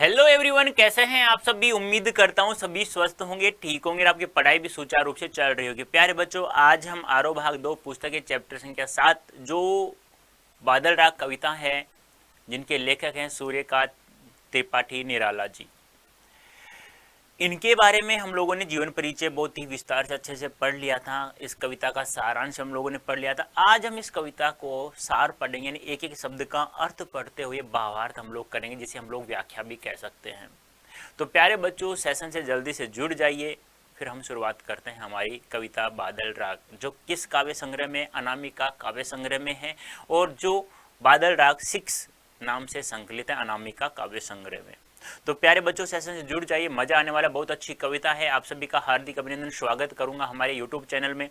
Hello everyone, कैसे हैं आप सभी। उम्मीद करता हूं सभी स्वस्थ होंगे, ठीक होंगे और आपकी पढ़ाई भी सुचारू रूप से चल रही होगी। प्यारे बच्चों, आज हम आरो भाग 2 पुस्तक के चैप्टर संख्या 7 जो बादल राग कविता है जिनके लेखक हैं सूर्यकांत त्रिपाठी निराला जी, इनके बारे में हम लोगों ने जीवन परिचय बहुत ही विस्तार से अच्छे से पढ़ लिया था। इस कविता का सारांश हम लोगों ने पढ़ लिया था। आज हम इस कविता को सार पढ़ेंगे, यानी एक एक शब्द का अर्थ पढ़ते हुए भावार्थ हम लोग करेंगे, जिसे हम लोग व्याख्या भी कह सकते हैं। तो प्यारे बच्चों, सेशन से जल्दी से जुड़ जाइए। फिर हम शुरुआत करते हैं हमारी कविता बादल राग, जो किस काव्य संग्रह में, अनामिका काव्य संग्रह में है, और जो बादल राग 6 नाम से संकलित है अनामिका काव्य संग्रह में। तो प्यारे बच्चों, सेशन से जुड़ जाइए, मजा आने वाला, बहुत अच्छी कविता है। आप सभी का हार्दिक अभिनंदन, स्वागत करूंगा हमारे यूट्यूब चैनल में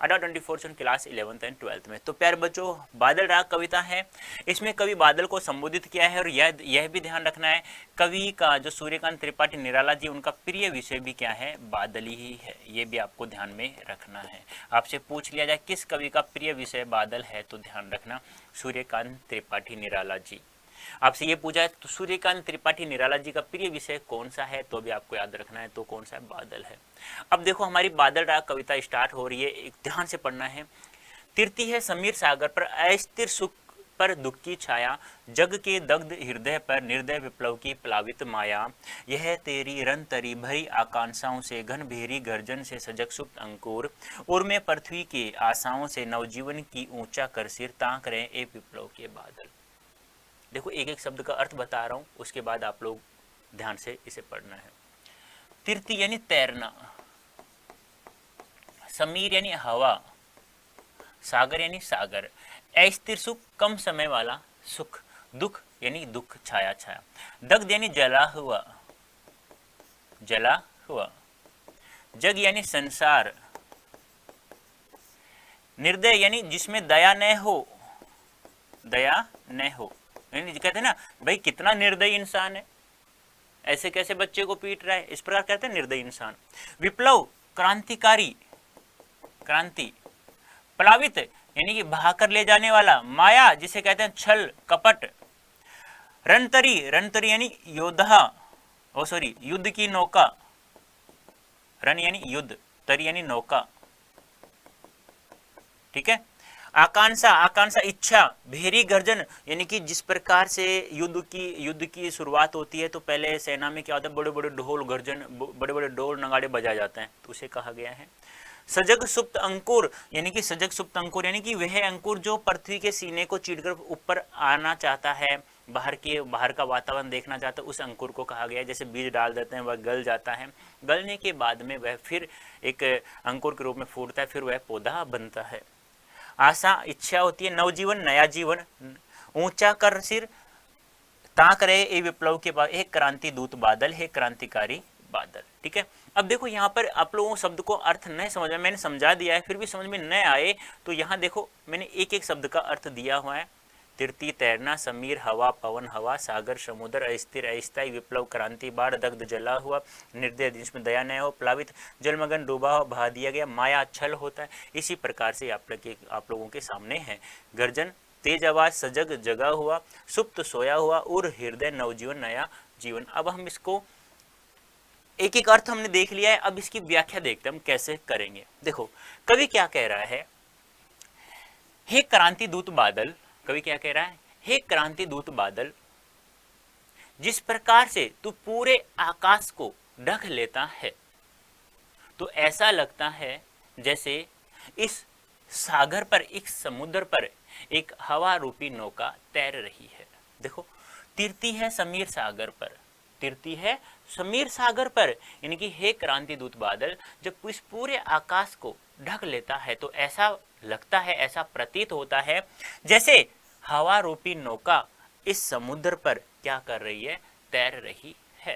अड्डा 24 क्लास 11th एंड 12th में। तो प्यारे बच्चों, बादल राग कविता है, इसमें कवि बादल को संबोधित किया है। और यह भी ध्यान रखना है, कवि का जो सूर्यकांत त्रिपाठी निराला जी, उनका प्रिय विषय भी क्या है, बादल ही है। ये भी आपको ध्यान में रखना है। आपसे पूछ लिया जाए किस कवि का प्रिय विषय बादल है, तो ध्यान रखना सूर्यकांत त्रिपाठी निराला जी। आपसे ये पूछा है तो सूर्यकांत त्रिपाठी निराला जी का प्रिय विषय कौन सा है, तो भी आपको याद रखना है, तो कौन सा है, बादल है। अब देखो, हमारी बादल राग कविता स्टार्ट हो रही है, एक ध्यान से पढ़ना है। तिरती है समीर सागर पर अस्थिर सुख पर दुख की छाया, जग के दग्ध हृदय पर निर्दय विप्लव की प्लावित माया, यह तेरी रन तरी भरी आकांक्षाओं से घन भेरी गर्जन से सजग सुप्त अंकुर, उर्मे पृथ्वी के आशाओं से नवजीवन की ऊंचा कर सिर ताक रहे ए विप्लव के बादल। देखो, एक एक शब्द का अर्थ बता रहा हूं, उसके बाद आप लोग ध्यान से इसे पढ़ना है। तीर्थी यानी तैरना, समीर यानी हवा, सागर यानी सागर, अस्थिर सुख कम समय वाला सुख, दुख यानी दुख छाया छाया, दग्ध यानी जला हुआ, जला हुआ, जग यानी संसार, निर्दय यानी जिसमें दया न हो, दया न हो, कहते हैं ना भाई कितना निर्दयी इंसान है, ऐसे कैसे बच्चे को पीट रहा है, इस प्रकार कहते हैं निर्दयी इंसान। विप्लव क्रांतिकारी, क्रांति, प्लावित यानी कि बहाकर ले जाने वाला, माया जिसे कहते हैं छल कपट, रणतरी, रणतरी यानी योद्धा, ओ सॉरी युद्ध की नौका, रण यानी युद्ध, तरी यानी नौका, ठीक है। आकांक्षा, आकांक्षा इच्छा, भेरी गर्जन यानी कि जिस प्रकार से युद्ध की शुरुआत होती है तो पहले सेना में क्या होता है, बड़े बड़े ढोल गर्जन, बड़े बड़े ढोल नगाड़े बजाए जाते हैं, तो उसे कहा गया है। सजग सुप्त अंकुर यानी कि सजग सुप्त अंकुर यानी कि वह अंकुर जो पृथ्वी के सीने को चीरकर ऊपर आना चाहता है, बाहर का वातावरण देखना चाहता है, उस अंकुर को कहा गया है। जैसे बीज डाल देते हैं, वह गल जाता है, गलने के बाद में वह फिर एक अंकुर के रूप में फूटता है, फिर वह पौधा बनता है। आशा इच्छा होती है, नवजीवन नया जीवन, ऊंचा कर सिर ताक रहे ए विप्लव के बाद, एक क्रांति दूत बादल है, क्रांतिकारी बादल, ठीक है। अब देखो, यहाँ पर आप लोगों शब्द को अर्थ नहीं समझ में, मैंने समझा दिया है, फिर भी समझ में न आए तो यहाँ देखो मैंने एक एक शब्द का अर्थ दिया हुआ है। तीर्थी तैरना, समीर हवा, पवन हवा, सागर समुद्र, अस्थिर अस्थायी, विप्लव क्रांति, बाढ़ दग्ध जला हुआ, निर्दय जिसमें दया न हो, प्लावित जलमगन डूबा हो, बहा दिया गया, माया छल होता है। इसी प्रकार से आप लोगों के सामने है। गर्जन तेज आवाज, सजग जगा हुआ, सुप्त सोया हुआ, और हृदय नवजीवन नया जीवन। अब हम इसको एक एक अर्थ हमने देख लिया है, अब इसकी व्याख्या देखते हैं हम कैसे करेंगे। देखो, कवि क्या कह रहा है, हे क्रांति दूत बादल, कवि क्या कह रहा है, हे क्रांति दूत बादल, जिस प्रकार से तू पूरे आकाश को ढक लेता है, तो ऐसा लगता है जैसे इस सागर पर, एक समुद्र पर एक हवा रूपी नौका तैर रही है। देखो, तीर्थी है समीर सागर पर, तीर्थी है समीर सागर पर, यानी कि हे क्रांति दूत बादल, जब इस पूरे आकाश को ढक लेता है तो ऐसा लगता है, ऐसा प्रतीत होता है जैसे हवा रूपी नौका इस समुद्र पर क्या कर रही है, तैर रही है।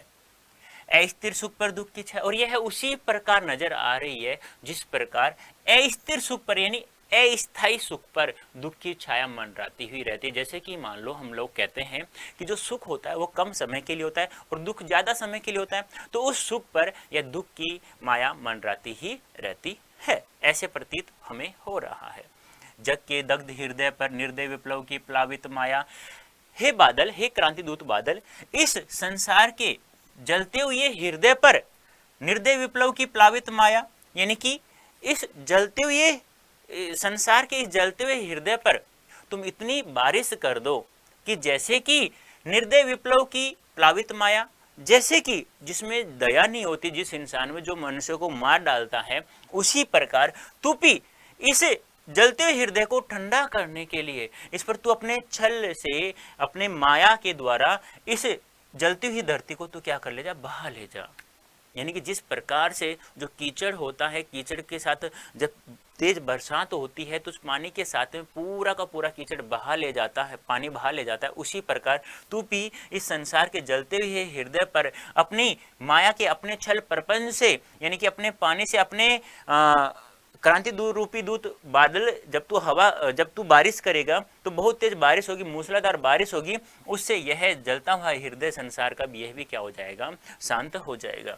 अस्थिर सुख पर दुख की छाया, और यह उसी प्रकार नजर आ रही है जिस प्रकार अस्थिर सुख पर यानी अस्थायी सुख पर दुख की छाया मंडराती हुई रहती है। जैसे कि मान लो हम लोग कहते हैं कि जो सुख होता है वो कम समय के लिए होता है और दुख ज्यादा समय के लिए होता है, तो उस सुख पर या दुख की माया मंडराती ही रहती है, ऐसे प्रतीत हमें हो रहा है। जग के दग्ध हृदय पर निर्दय विप्लव की प्लावित माया, हे बादल, हे क्रांति दूत बादल, इस संसार के जलते हुए हृदय पर निर्दय विप्लव की प्लावित माया, यानी कि इस जलते हुए संसार के इस जलते हुए हृदय पर तुम इतनी बारिश कर दो कि जैसे कि निर्दय विप्लव की प्लावित माया, जैसे कि जिसमें दया नहीं होती, जिस इंसान में जो मनुष्य को मार डालता है, उसी प्रकार तू भी इस जलते हुए हृदय को ठंडा करने के लिए इस पर तू अपने छल से, अपने माया के द्वारा इस जलती हुई धरती को तू क्या कर ले जा, बहा ले जा। यानी कि जिस प्रकार से जो कीचड़ होता है, कीचड़ के साथ जब तेज बरसात होती है तो उस पानी के साथ में पूरा का पूरा कीचड़ बहा ले जाता है, पानी बहा ले जाता है, उसी प्रकार तू भी इस संसार के जलते हुए हृदय पर अपनी माया के, अपने छल प्रपंच से, यानी कि अपने पानी से, अपने क्रांति दूर रूपी दूत बादल, जब तू बारिश करेगा तो बहुत तेज बारिश होगी, मूसलाधार बारिश होगी, उससे यह जलता हुआ हृदय संसार का यह भी क्या हो जाएगा, शांत हो जाएगा।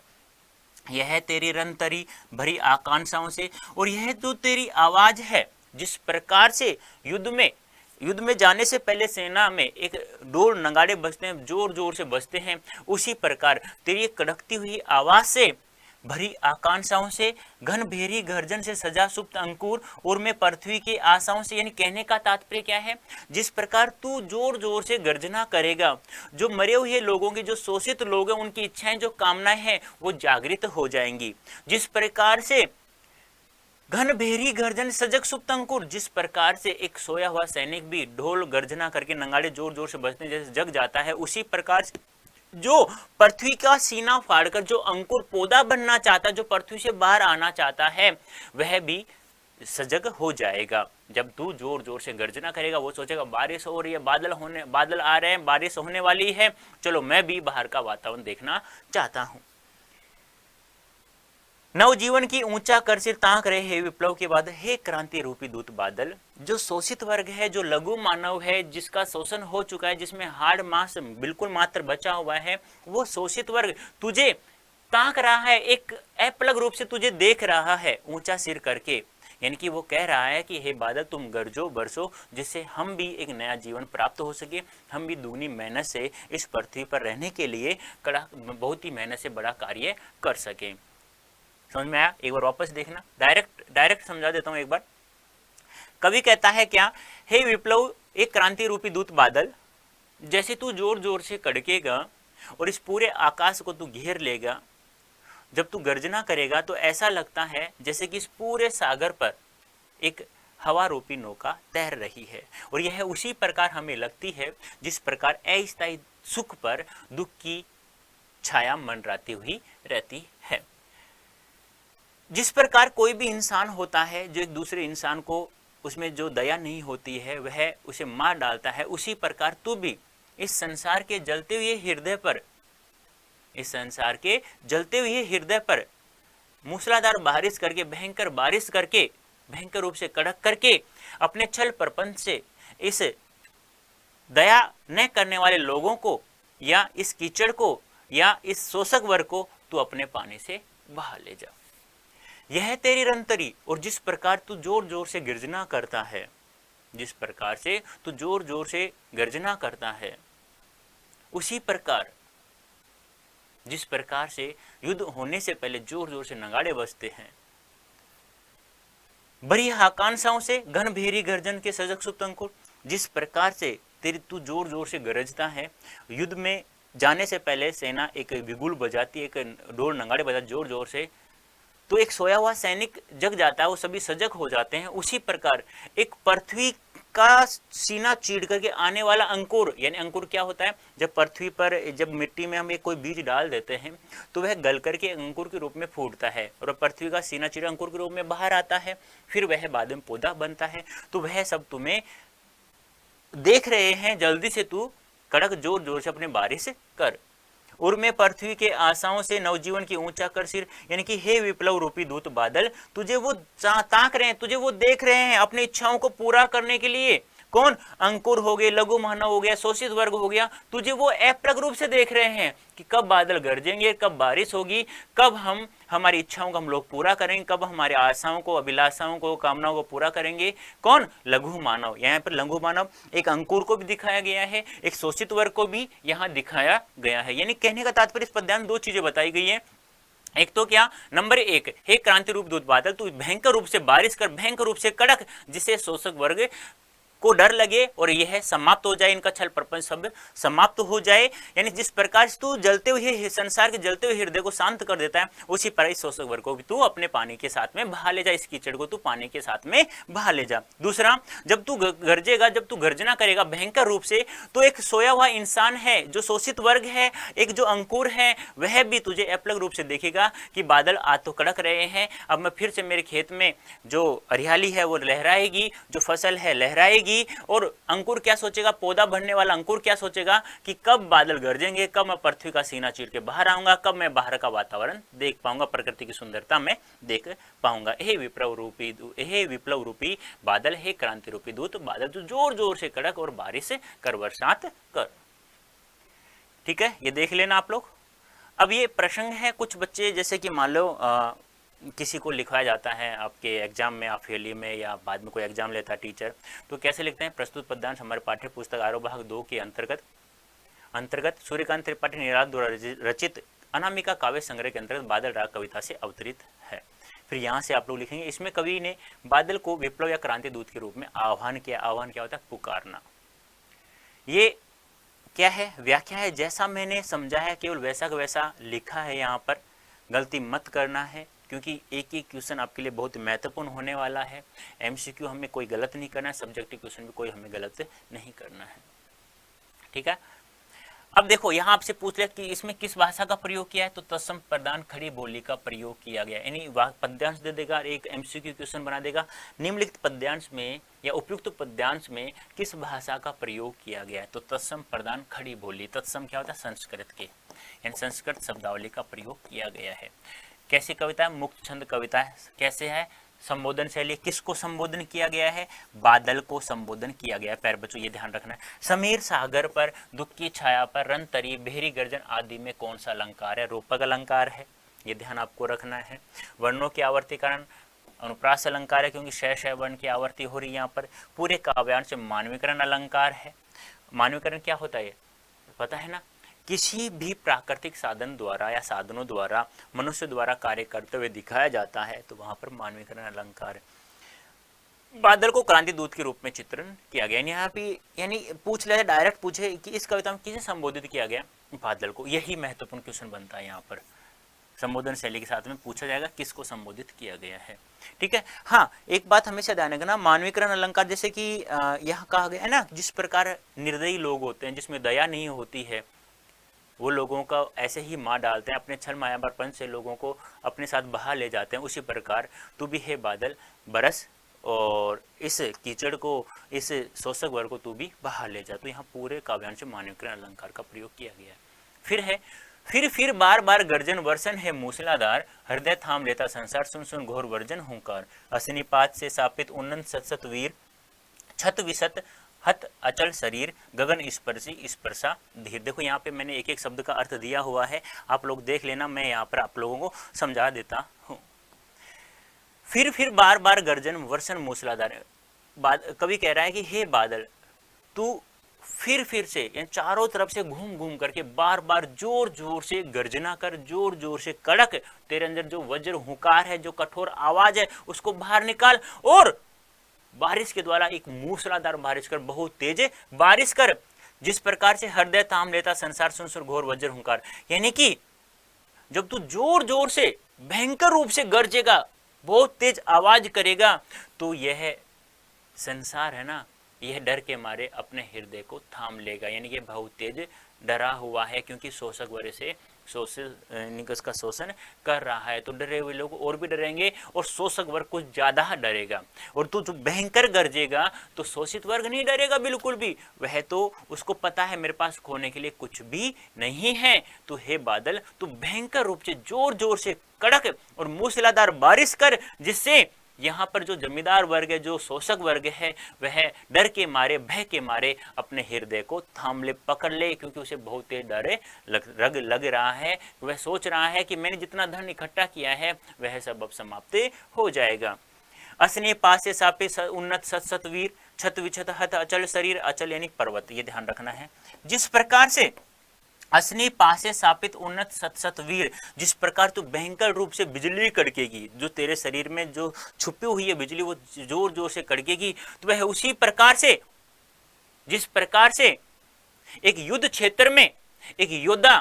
यह तेरी रंतरी भरी आकांक्षाओं से, और यह जो तेरी आवाज है, जिस प्रकार से युद्ध में जाने से पहले सेना में एक ढोल नगाड़े बजते हैं, जोर जोर से बजते हैं, उसी प्रकार तेरी कड़कती हुई आवाज से भरी आकांक्षाओं से, घन भेरी गर्जन से सजा सुप्त अंकुर, और मैं पृथ्वी की आशाओं से, यानी कहने का तात्पर्य क्या है, जिस प्रकार तू जोर जोर से गर्जना करेगा, जो मरे हुए लोगों के, जो शोषित लोग हैं, उनकी इच्छाएं, जो कामनाएं हैं, वो जागृत हो जाएंगी। जिस प्रकार से घन भेरी गर्जन सजग सुप्त अंकुर, जिस प्रकार से एक सोया हुआ सैनिक भी ढोल गर्जना करके, नगाड़े जोर जोर से बजते जैसे जग जाता है, उसी प्रकार से जो पृथ्वी का सीना फाड़कर जो अंकुर पौधा बनना चाहता है, जो पृथ्वी से बाहर आना चाहता है, वह भी सजग हो जाएगा। जब तू जोर जोर से गर्जना करेगा, वो सोचेगा बारिश हो रही है, बादल आ रहे हैं, बारिश होने वाली है, चलो मैं भी बाहर का वातावरण देखना चाहता हूं। नवजीवन की ऊंचा कर सिर ताक रहे हे विप्लव के बाद, हे क्रांति रूपी दूत बादल, जो शोषित वर्ग है, जो लघु मानव है, जिसका शोषण हो चुका है, जिसमें हाड़ मांस बिल्कुल मात्र बचा हुआ है, वो शोषित वर्ग तुझे ताक रहा है, एक अपलग रूप से तुझे देख रहा है ऊंचा सिर करके। यानी कि वो कह रहा है कि हे बादल, तुम गरजो बरसो, जिससे हम भी एक नया जीवन प्राप्त हो सके, हम भी दुगनी मेहनत से इस पृथ्वी पर रहने के लिए बहुत ही मेहनत से बड़ा कार्य कर सके। समझ में आया? एक बार वापस देखना, डायरेक्ट समझा देता हूं एक बार। कवि कहता है क्या, हे विप्लव, एक क्रांति रूपी दूत बादल, जैसे तू जोर जोर से कड़केगा और इस पूरे आकाश को तू घेर लेगा, जब तू गर्जना करेगा तो ऐसा लगता है जैसे कि इस पूरे सागर पर एक हवा रूपी नौका तैर रही है, और यह उसी प्रकार हमें लगती है जिस प्रकार अस्थायी सुख पर दुख की छाया मंडराती हुई रहती है। जिस प्रकार कोई भी इंसान होता है जो एक दूसरे इंसान को, उसमें जो दया नहीं होती है, वह उसे मार डालता है, उसी प्रकार तू भी इस संसार के जलते हुए हृदय पर, इस संसार के जलते हुए हृदय पर मूसलाधार बारिश करके, भयंकर बारिश करके, भयंकर रूप से कड़क करके, अपने छल प्रपंच से इस दया न करने वाले लोगों को, या इस कीचड़ को, या इस शोषक वर्ग को तू अपने पानी से बहा ले जा। यह तेरी रंतरी, और जिस प्रकार तू जोर जोर से गर्जना करता है, जिस प्रकार से तू जोर जोर से गर्जना करता है, उसी प्रकार जिस प्रकार से युद्ध होने से पहले जोर जोर से नगाड़े बजते हैं, बड़ी आकांक्षाओं से घन भेरी गर्जन के सजग सुप्त अंकुर, जिस प्रकार से तेरी तू जोर जोर से गरजता है, युद्ध में जाने से पहले सेना एक बिगुल बजाती है, एक ढोल नगाड़े बजाती जोर जोर से, तो एक सोया हुआ सैनिक जग जाता है, वो सभी सजग हो जाते हैं। उसी प्रकार एक पृथ्वी का सीना चीड़ करके आने वाला अंकुर, यानी अंकुर क्या होता है, जब पृथ्वी पर, जब मिट्टी में हम एक कोई बीज डाल देते हैं तो वह गल करके अंकुर के रूप में फूटता है, और पृथ्वी का सीना चीड़ अंकुर के रूप में बाहर आता है, फिर वह बाद में पौधा बनता है। तो वह सब तुम्हें देख रहे हैं, जल्दी से तू कड़क जोर जोर से अपने बारिश कर, और मैं पृथ्वी के आशाओं से नवजीवन की ऊंचा कर सिर, यानी कि हे विप्लव रूपी दूत बादल, तुझे वो ताक रहे हैं, तुझे वो देख रहे हैं अपनी इच्छाओं को पूरा करने के लिए, कौन? अंकुर हो गए, लघु मानव हो गया, शोषित वर्ग हो गया, तुझे वो अप्लग रूप से देख रहे हैं कि कब बादल गरजेंगे, कब बारिश होगी, कब हम हमारी इच्छाओं को हम लोग पूरा करेंगे, कब हमारी आशाओं को, अभिलाषाओं को, कामनाओं को पूरा करेंगे। कौन? लघु मानव। यहाँ पर लघु मानव एक अंकुर को भी दिखाया गया है, एक शोषित वर्ग को भी यहाँ दिखाया गया है। यानी कहने का तात्पर्य इस पद्यांश में दो चीजें बताई गई है। एक तो क्या? नंबर एक, हे क्रांति रूप दूत बादल, तू भयंकर रूप से बारिश कर, भयंकर रूप से कड़क, जिससे शोषक वर्ग को डर लगे और यह समाप्त हो जाए, इनका छल प्रपंच सब समाप्त हो जाए। यानी जिस प्रकार से तू जलते हुए संसार के जलते हुए हृदय को शांत कर देता है, उसी पर इस शोषक वर्ग को भी तू अपने पानी के साथ में बहा ले जा, इस कीचड़ को तू पानी के साथ में बहा ले जा। दूसरा, जब तू गरजेगा, जब तू गर्जना करेगा भयंकर रूप से, तो एक सोया हुआ इंसान है, जो शोषित वर्ग है, एक जो अंकुर है, वह भी तुझे अपलग रूप से देखेगा कि बादल आज तो कड़क रहे हैं, अब मैं फिर से मेरे खेत में जो हरियाली है वो लहराएगी, जो फसल है लहराएगी। और अंकुर क्या सोचेगा? पौधा बढ़ने वाला अंकुर क्या सोचेगा कि कब बादल गरजेंगे, कब मैं पृथ्वी का सीना चीर के बाहर आऊंगा, कब मैं बाहर का वातावरण देख पाऊंगा, प्रकृति की सुंदरता में देख पाऊंगा। हे विप्लव रूपी बादल, हे क्रांति रूपी दूत बादल, तो जोर जोर से कड़क और बारिश कर, बरसात कर। ठीक है, ये देख लेना आप लोग। अब ये प्रसंग है, कुछ बच्चे जैसे कि मान लो किसी को लिखवाया जाता है आपके एग्जाम में, आप फेली में, या बाद में कोई एग्जाम लेता है टीचर, तो कैसे लिखते हैं? प्रस्तुत पद्यांश हमारे पाठ्य पुस्तक आरोह भाग 2 के अंतर्गत सूर्यकांत त्रिपाठी निराल द्वारा रचित अनामिका काव्य संग्रह के अंतर्गत बादल राग कविता से अवतरित है। फिर यहाँ से आप लोग लिखेंगे, इसमें कवि ने बादल को विप्लव या क्रांति दूत के रूप में आह्वान किया। आह्वान क्या होता है? पुकारना। ये क्या है? व्याख्या है, जैसा मैंने समझा है केवल वैसा का वैसा लिखा है, यहाँ पर गलती मत करना है, क्योंकि एक एक क्वेश्चन आपके लिए बहुत महत्वपूर्ण होने वाला है। एमसीक्यू हमें कोई गलत नहीं करना है, सब्जेक्टिव क्वेश्चन भी कोई हमें गलत नहीं करना है। ठीक है, अब देखो यहाँ आपसे पूछ लिया कि इसमें किस भाषा का प्रयोग किया है, तो तत्सम प्रदान खड़ी बोली का प्रयोग किया गया। यानी पद्यांश दे देगा, एक एमसीक्यू क्वेश्चन बना देगा, निम्नलिखित पद्यांश में या उपयुक्त पद्यांश में किस भाषा का प्रयोग किया गया है, तो तत्सम प्रदान खड़ी बोली। तत्सम क्या होता है? संस्कृत के, यानी संस्कृत शब्दावली का प्रयोग किया गया है। कैसी कविता है? मुक्त छंद कविता है। कैसे है? संबोधन शैली। किसको संबोधन किया गया है? बादल को संबोधन किया गया है। प्यारे बच्चों ये ध्यान रखना है, समीर सागर पर, दुख की छाया पर, रन तरी, बेहरी गर्जन आदि में कौन सा अलंकार है? रूपक अलंकार है, ये ध्यान आपको रखना है। वर्णों की आवर्ती कारण अनुप्रास अलंकार है, क्योंकि शय वर्ण की आवर्ती हो रही है यहाँ पर। पूरे काव्यांश से मानवीकरण अलंकार है। मानवीकरण क्या होता है पता है ना? किसी भी प्राकृतिक साधन द्वारा या साधनों द्वारा मनुष्य द्वारा कार्य करते हुए दिखाया जाता है, तो वहां पर मानवीकरण अलंकार है। बादल को क्रांति दूत के रूप में चित्रण किया गया। यहाँ पे यानी पूछ ले, डायरेक्ट पूछे कि इस कविता में किसे संबोधित किया गया? बादल को। यही महत्वपूर्ण क्वेश्चन बनता है यहाँ पर। संबोधन शैली के साथ में पूछा जाएगा किसको संबोधित किया गया है। ठीक है, हाँ एक बात हमेशा ध्यान रखना, मानवीकरण अलंकार जैसे कि यहाँ कहा गया है ना, जिस प्रकार निर्दयी लोग होते हैं, जिसमें दया नहीं होती है, वो लोगों का ऐसे ही मार डालते हैं, अपने छल मायापन से लोगों को अपने साथ बहा ले जाते हैं, उसी प्रकार तू भी है बादल बरस और इस कीचड़ को, इस शोषक वर्ग को तू भी बहा ले जा। तो यहाँ पूरे काव्यांश में मानवीकरण अलंकार का प्रयोग किया गया है। फिर है, फिर बार बार गर्जन वर्षन है मूसलाधार, हृदय थाम लेता संसार, सुन सुन घोर वर्जन हुंकार, असनिपात से सापित उन्नन सत वीर, छत विसत हत अचल शरीर, गगन स्पर्शी स्पर्शा धीर। देखो यहाँ पे मैंने एक एक शब्द का अर्थ दिया हुआ है, आप लोग देख लेना, मैं यहाँ पर आप लोगों को समझा देता हूँ। फिर बार बार गर्जन वर्षन मूसलाधार, कवि कह रहा है कि हे बादल तू फिर से चारों तरफ से घूम घूम करके बार बार जोर जोर से गर्जना कर, जोर जोर से कड़क, तेरे अंदर जो वज्र हुंकार है, जो कठोर आवाज है, उसको बाहर निकाल और बारिश के द्वारा एक मूसलाधार बारिश कर, बहुत तेज बारिश कर, जिस प्रकार से हृदय थाम लेता संसार, सुन सुन घोर वज्र हुंकार। यानी कि जब तू जोर जोर से भयंकर रूप से गरजेगा, बहुत तेज आवाज करेगा, तो यह संसार है ना, यह डर के मारे अपने हृदय को थाम लेगा। यानी कि बहुत तेज डरा हुआ है, क्योंकि शोषक वर्ग से उसका शोषण कर रहा है। तो डरे हुए लोग और भी डरेंगे और शोषक वर्ग कुछ ज्यादा डरेगा। और तू जो भयंकर गरजेगा तो शोषित वर्ग नहीं डरेगा बिल्कुल भी, वह तो उसको पता है मेरे पास खोने के लिए कुछ भी नहीं है। तो हे बादल तू भयंकर रूप से जोर जोर से कड़क और मूसलाधार बारिश कर, जिससे यहाँ पर जो जमींदार वर्ग है, जो शोषक वर्ग है, वह डर के मारे, भय के मारे अपने हृदय को थाम ले, पकड़ ले, क्योंकि उसे बहुत तेज डर लग रहा है। वह सोच रहा है कि मैंने जितना धन इकट्ठा किया है वह सब अब समाप्त हो जाएगा। असने पासे सापे उन्नत सत वीर, छत विछत हत अचल शरीर, अचल यानी पर्वत, ये ध्यान रखना है। जिस प्रकार से असनी पासे सापित उन्नत सत वीर, जिस प्रकार तू भयंकर रूप से बिजली कड़केगी, जो तेरे शरीर में जो छुपी हुई है बिजली वो जोर जोर से कड़केगी, तो वह उसी प्रकार से, जिस प्रकार से एक युद्ध क्षेत्र में एक योद्धा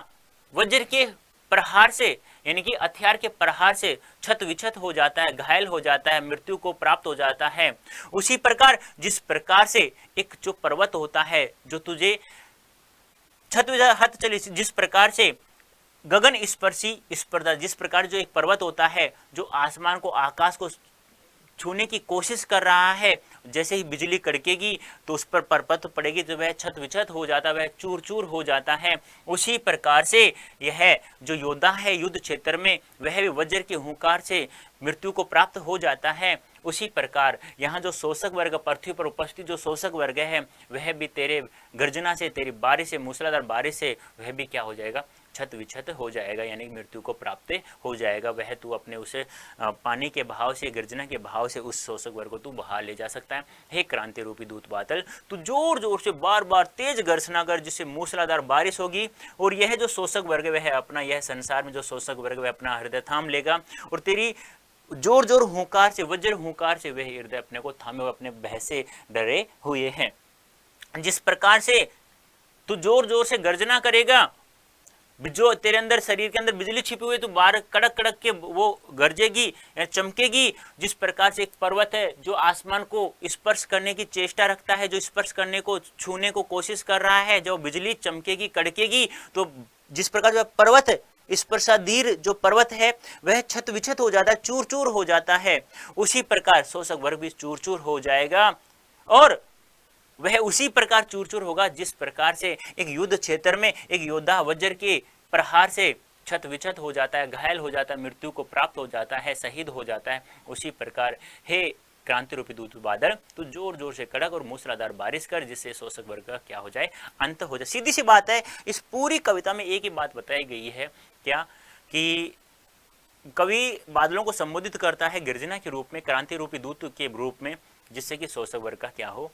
वज्र के प्रहार से यानी कि हथियार के प्रहार से छत विछत हो जाता है, घायल हो जाता है, मृत्यु को प्राप्त हो जाता है, उसी प्रकार जिस प्रकार से एक जो पर्वत होता है जो तुझे छत हत चली, जिस प्रकार से गगन स्पर्शी स्पर्धा, जिस प्रकार जो एक पर्वत होता है जो आसमान को, आकाश को छूने की कोशिश कर रहा है, जैसे ही बिजली कड़केगी तो उस पर पर्वत पड़ेगी तो वह छत विछत हो जाता है, वह चूर चूर हो जाता है। उसी प्रकार से यह जो योद्धा है युद्ध क्षेत्र में, वह भी वज्र के हुंकार से मृत्यु को प्राप्त हो जाता है। उसी प्रकार यहाँ जो शोषक वर्ग, पृथ्वी पर उपस्थित जो शोषक वर्ग है, वह भी तेरे गर्जना से, तेरी बारिश से, मूसलाधार बारिश से वह भी क्या हो जाएगा, छत विछत हो जाएगा, यानी मृत्यु को प्राप्त हो जाएगा। वह तू अपने उसे पानी के भाव से, गर्जना के भाव से उस शोषक वर्ग को तू बहा ले जा सकता है। हे क्रांति रूपी दूत बादल, तू जोर जोर से बार बार तेज गर्जना कर, जिससे मूसलाधार बारिश होगी, और यह जो शोषक वर्ग वह अपना, यह संसार में जो शोषक वर्ग वह अपना हृदय थाम लेगा, और तेरी जोर जोर हुंकार से, वज्र हुंकार से वह हृदय अपने को थामे हुए, अपने भय से डरे हुए हैं। जिस प्रकार से तू जोर जोर से गर्जना करेगा, जो तेरे अंदर, शरीर के अंदर बिजली छिपी हुई, तो बाहर कड़क कड़क के वो गरजेगी, चमकेगी। जिस प्रकार से एक पर्वत है जो आसमान को स्पर्श करने की चेष्टा रखता है, जो स्पर्श करने को, छूने को कोशिश कर रहा है, जो बिजली चमकेगी, कड़केगी, तो जिस प्रकार जो पर्वत है, स्पर्शाधीर जो पर्वत है वह छत विछत हो जाता है, चूर चूर हो जाता है, उसी प्रकार शोषक वर्ग भी चूर चूर हो जाएगा। और वह उसी प्रकार चूर चूर होगा जिस प्रकार से एक युद्ध क्षेत्र में एक योद्धा वज्र के प्रहार से छत विछत हो जाता है, घायल हो जाता है, मृत्यु को प्राप्त हो जाता है, शहीद हो जाता है। उसी प्रकार हे क्रांति रूपी दूत बादल, तू जोर जोर से कड़क और मूसलाधार बारिश कर, जिससे शोषक वर्ग का क्या हो जाए, अंत हो जाए। सीधी सी बात है, इस पूरी कविता में एक ही बात बताई गई है, क्या कि कवि बादलों को संबोधित करता है गर्जना के रूप में, क्रांति रूपी दूत के रूप में, जिससे कि शोषक वर्ग का क्या हो,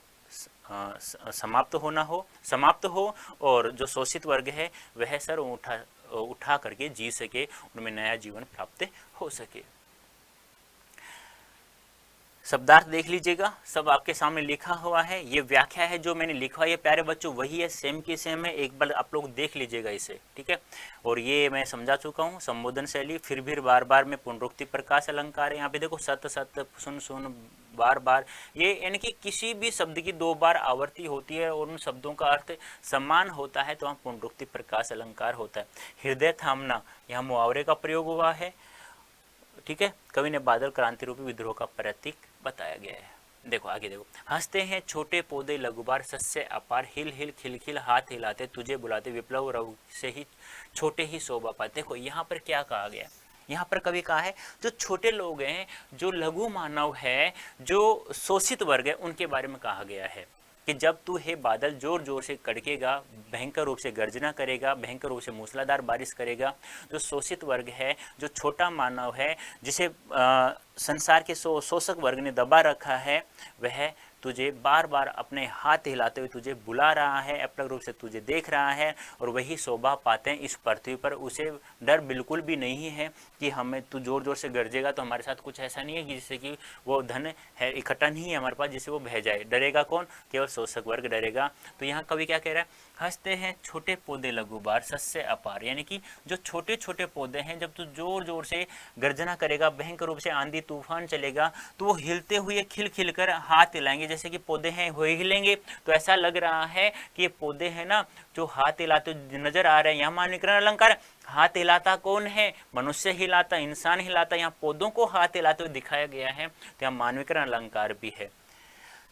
समाप्त हो, और जो शोषित वर्ग है वह सर उठा करके जी सके, उनमें नया जीवन प्राप्त हो सके। शब्दार्थ देख लीजिएगा, सब आपके सामने लिखा हुआ है। ये व्याख्या है जो मैंने लिखा है प्यारे बच्चों, वही है, सेम की सेम है। एक बार आप लोग देख लीजिएगा इसे, ठीक है। और ये मैं समझा चुका हूँ, संबोधन शैली, फिर भी बार बार में पुनरुक्ति प्रकाश अलंकार है। यहाँ पे देखो सत सत, सुन सुन, बार बार, ये यानी कि किसी भी शब्द की 2 बार आवर्ती होती है और उन शब्दों का अर्थ समान होता है तो वहाँ पुनरुक्ति प्रकाश अलंकार होता है। हृदय थामना, यहाँ मुहावरे का प्रयोग हुआ है, ठीक है। कवि ने बादल क्रांति रूपी विद्रोह का प्रतीक बताया गया है। देखो आगे देखो, हंसते हैं छोटे पौधे लघुबार, सस्य अपार, हिल हिल खिलखिल हाथ हिलाते, तुझे बुलाते, विप्लव रव से ही छोटे ही शोभा पाते। देखो यहाँ पर क्या कहा गया, यहाँ पर कवि कहा है जो छोटे लोग हैं, जो लघु मानव है, जो शोषित वर्ग है, उनके बारे में कहा गया है कि जब तू हे बादल जोर जोर से कड़केगा, भयंकर रूप से गर्जना करेगा, भयंकर रूप से मूसलाधार बारिश करेगा, जो शोषित वर्ग है, जो छोटा मानव है, जिसे संसार के शोषक वर्ग ने दबा रखा है, वह तुझे बार बार अपने हाथ हिलाते हुए तुझे बुला रहा है, अपने रूप से तुझे देख रहा है, और वही शोभा पाते हैं इस पृथ्वी पर। उसे डर बिल्कुल भी नहीं है कि हमें तू जोर जोर से गरजेगा तो हमारे साथ कुछ ऐसा नहीं है कि जिससे कि वो धन है इकट्ठा नहीं है हमारे पास जिससे वो बह जाए। डरेगा कौन? केवल शोषक वर्ग डरेगा। तो यहाँ कवि क्या कह रहा है, हंसते हैं छोटे पौधे लघुबार, सस्य अपार, यानी कि जो छोटे छोटे पौधे हैं, जब तू जोर जोर से गर्जना करेगा, भयंकर रूप से आंधी तूफान चलेगा, तो वो हिलते हुए खिल खिल कर हाथ हिलाएंगे, जैसे कि पौधे हैं वो हिलेंगे। तो ऐसा लग रहा है कि ये पौधे हैं ना जो हाथ हिलाते नजर आ रहे हैं। यहाँ मानविकरण अलंकार, हाथ हिलाता कौन है? मनुष्य हिलाता, इंसान हिलाता, यहाँ पौधों को हाथ हिलाते हुए दिखाया गया है, तो यहाँ मानविकरण अलंकार भी है।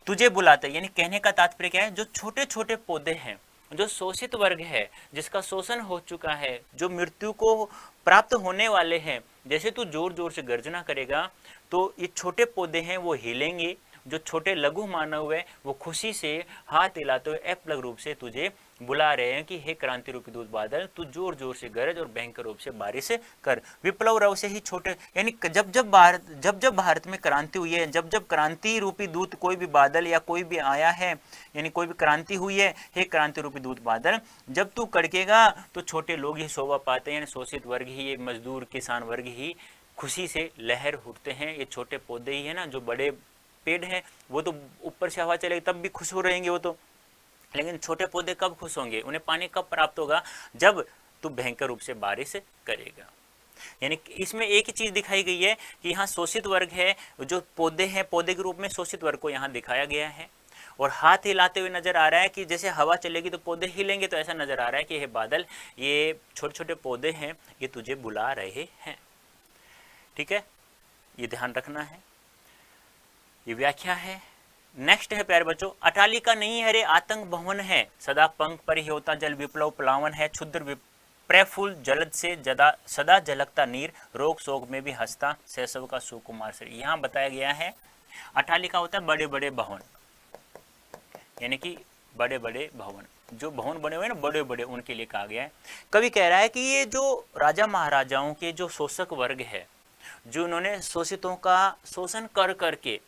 तुझे बुलाते, यानी कहने का तात्पर्य क्या है, जो छोटे छोटे पौधे हैं, जो शोषित वर्ग है, जिसका शोषण हो चुका है, जो मृत्यु को प्राप्त होने वाले हैं, जैसे तू जोर जोर से गर्जना करेगा तो ये छोटे पौधे हैं वो हिलेंगे, जो छोटे लघु मानव है वो खुशी से हाथ हिलाते हुए अपलग रूप से तुझे बुला रहे हैं कि हे क्रांति रूपी दूत बादल, तू जोर जोर से गरज और भयंकर रूप से बारिश कर। विप्लव रव से ही छोटे, यानी जब जब भारत में क्रांति हुई है, जब जब क्रांति रूपी दूत कोई भी बादल या कोई भी आया है, यानी कोई भी क्रांति हुई है, हे क्रांति रूपी दूत बादल, जब तू कड़केगा तो छोटे लोग ही शोभा पाते हैं, शोषित वर्ग ही, ये मजदूर किसान वर्ग ही खुशी से लहर उठते हैं। ये छोटे पौधे ही है ना, जो बड़े पेड़ है वो तो ऊपर से हवा चलेगी तब भी खुश हो रहेंगे वो तो, लेकिन छोटे पौधे कब खुश होंगे, उन्हें पानी कब प्राप्त होगा, जब तू भयंकर रूप से बारिश करेगा। यानी इसमें एक ही चीज दिखाई गई है कि यहाँ शोषित वर्ग है, जो पौधे हैं, पौधे के रूप में शोषित वर्ग को यहाँ दिखाया गया है, और हाथ हिलाते हुए नजर आ रहा है कि जैसे हवा चलेगी तो पौधे हिलेंगे, तो ऐसा नजर आ रहा है कि हे बादल, ये छोटे छोटे पौधे हैं, ये तुझे बुला रहे हैं। ठीक है, ये ध्यान रखना है, ये व्याख्या है। नेक्स्ट है प्यारे बच्चों, अटालिका नहीं है रे आतंक भवन है, सदा पंख पर ही होता जल विप्लव प्लावन है, क्षुद्र प्रफुल्ल जलद से सदा झलकता नीर, रोग शोक में भी हंसता शैशव का सुकुमार शरीर। यहाँ बताया गया है अटालिका होता है बड़े बड़े भवन, यानी कि बड़े बड़े भवन, जो भवन बने हुए ना बड़े बड़े, उनके लिए कहा गया है। कवि कह रहा है कि ये जो राजा महाराजाओं के जो शोषक वर्ग है, जो उन्होंने शोषितों का शोषण कर करके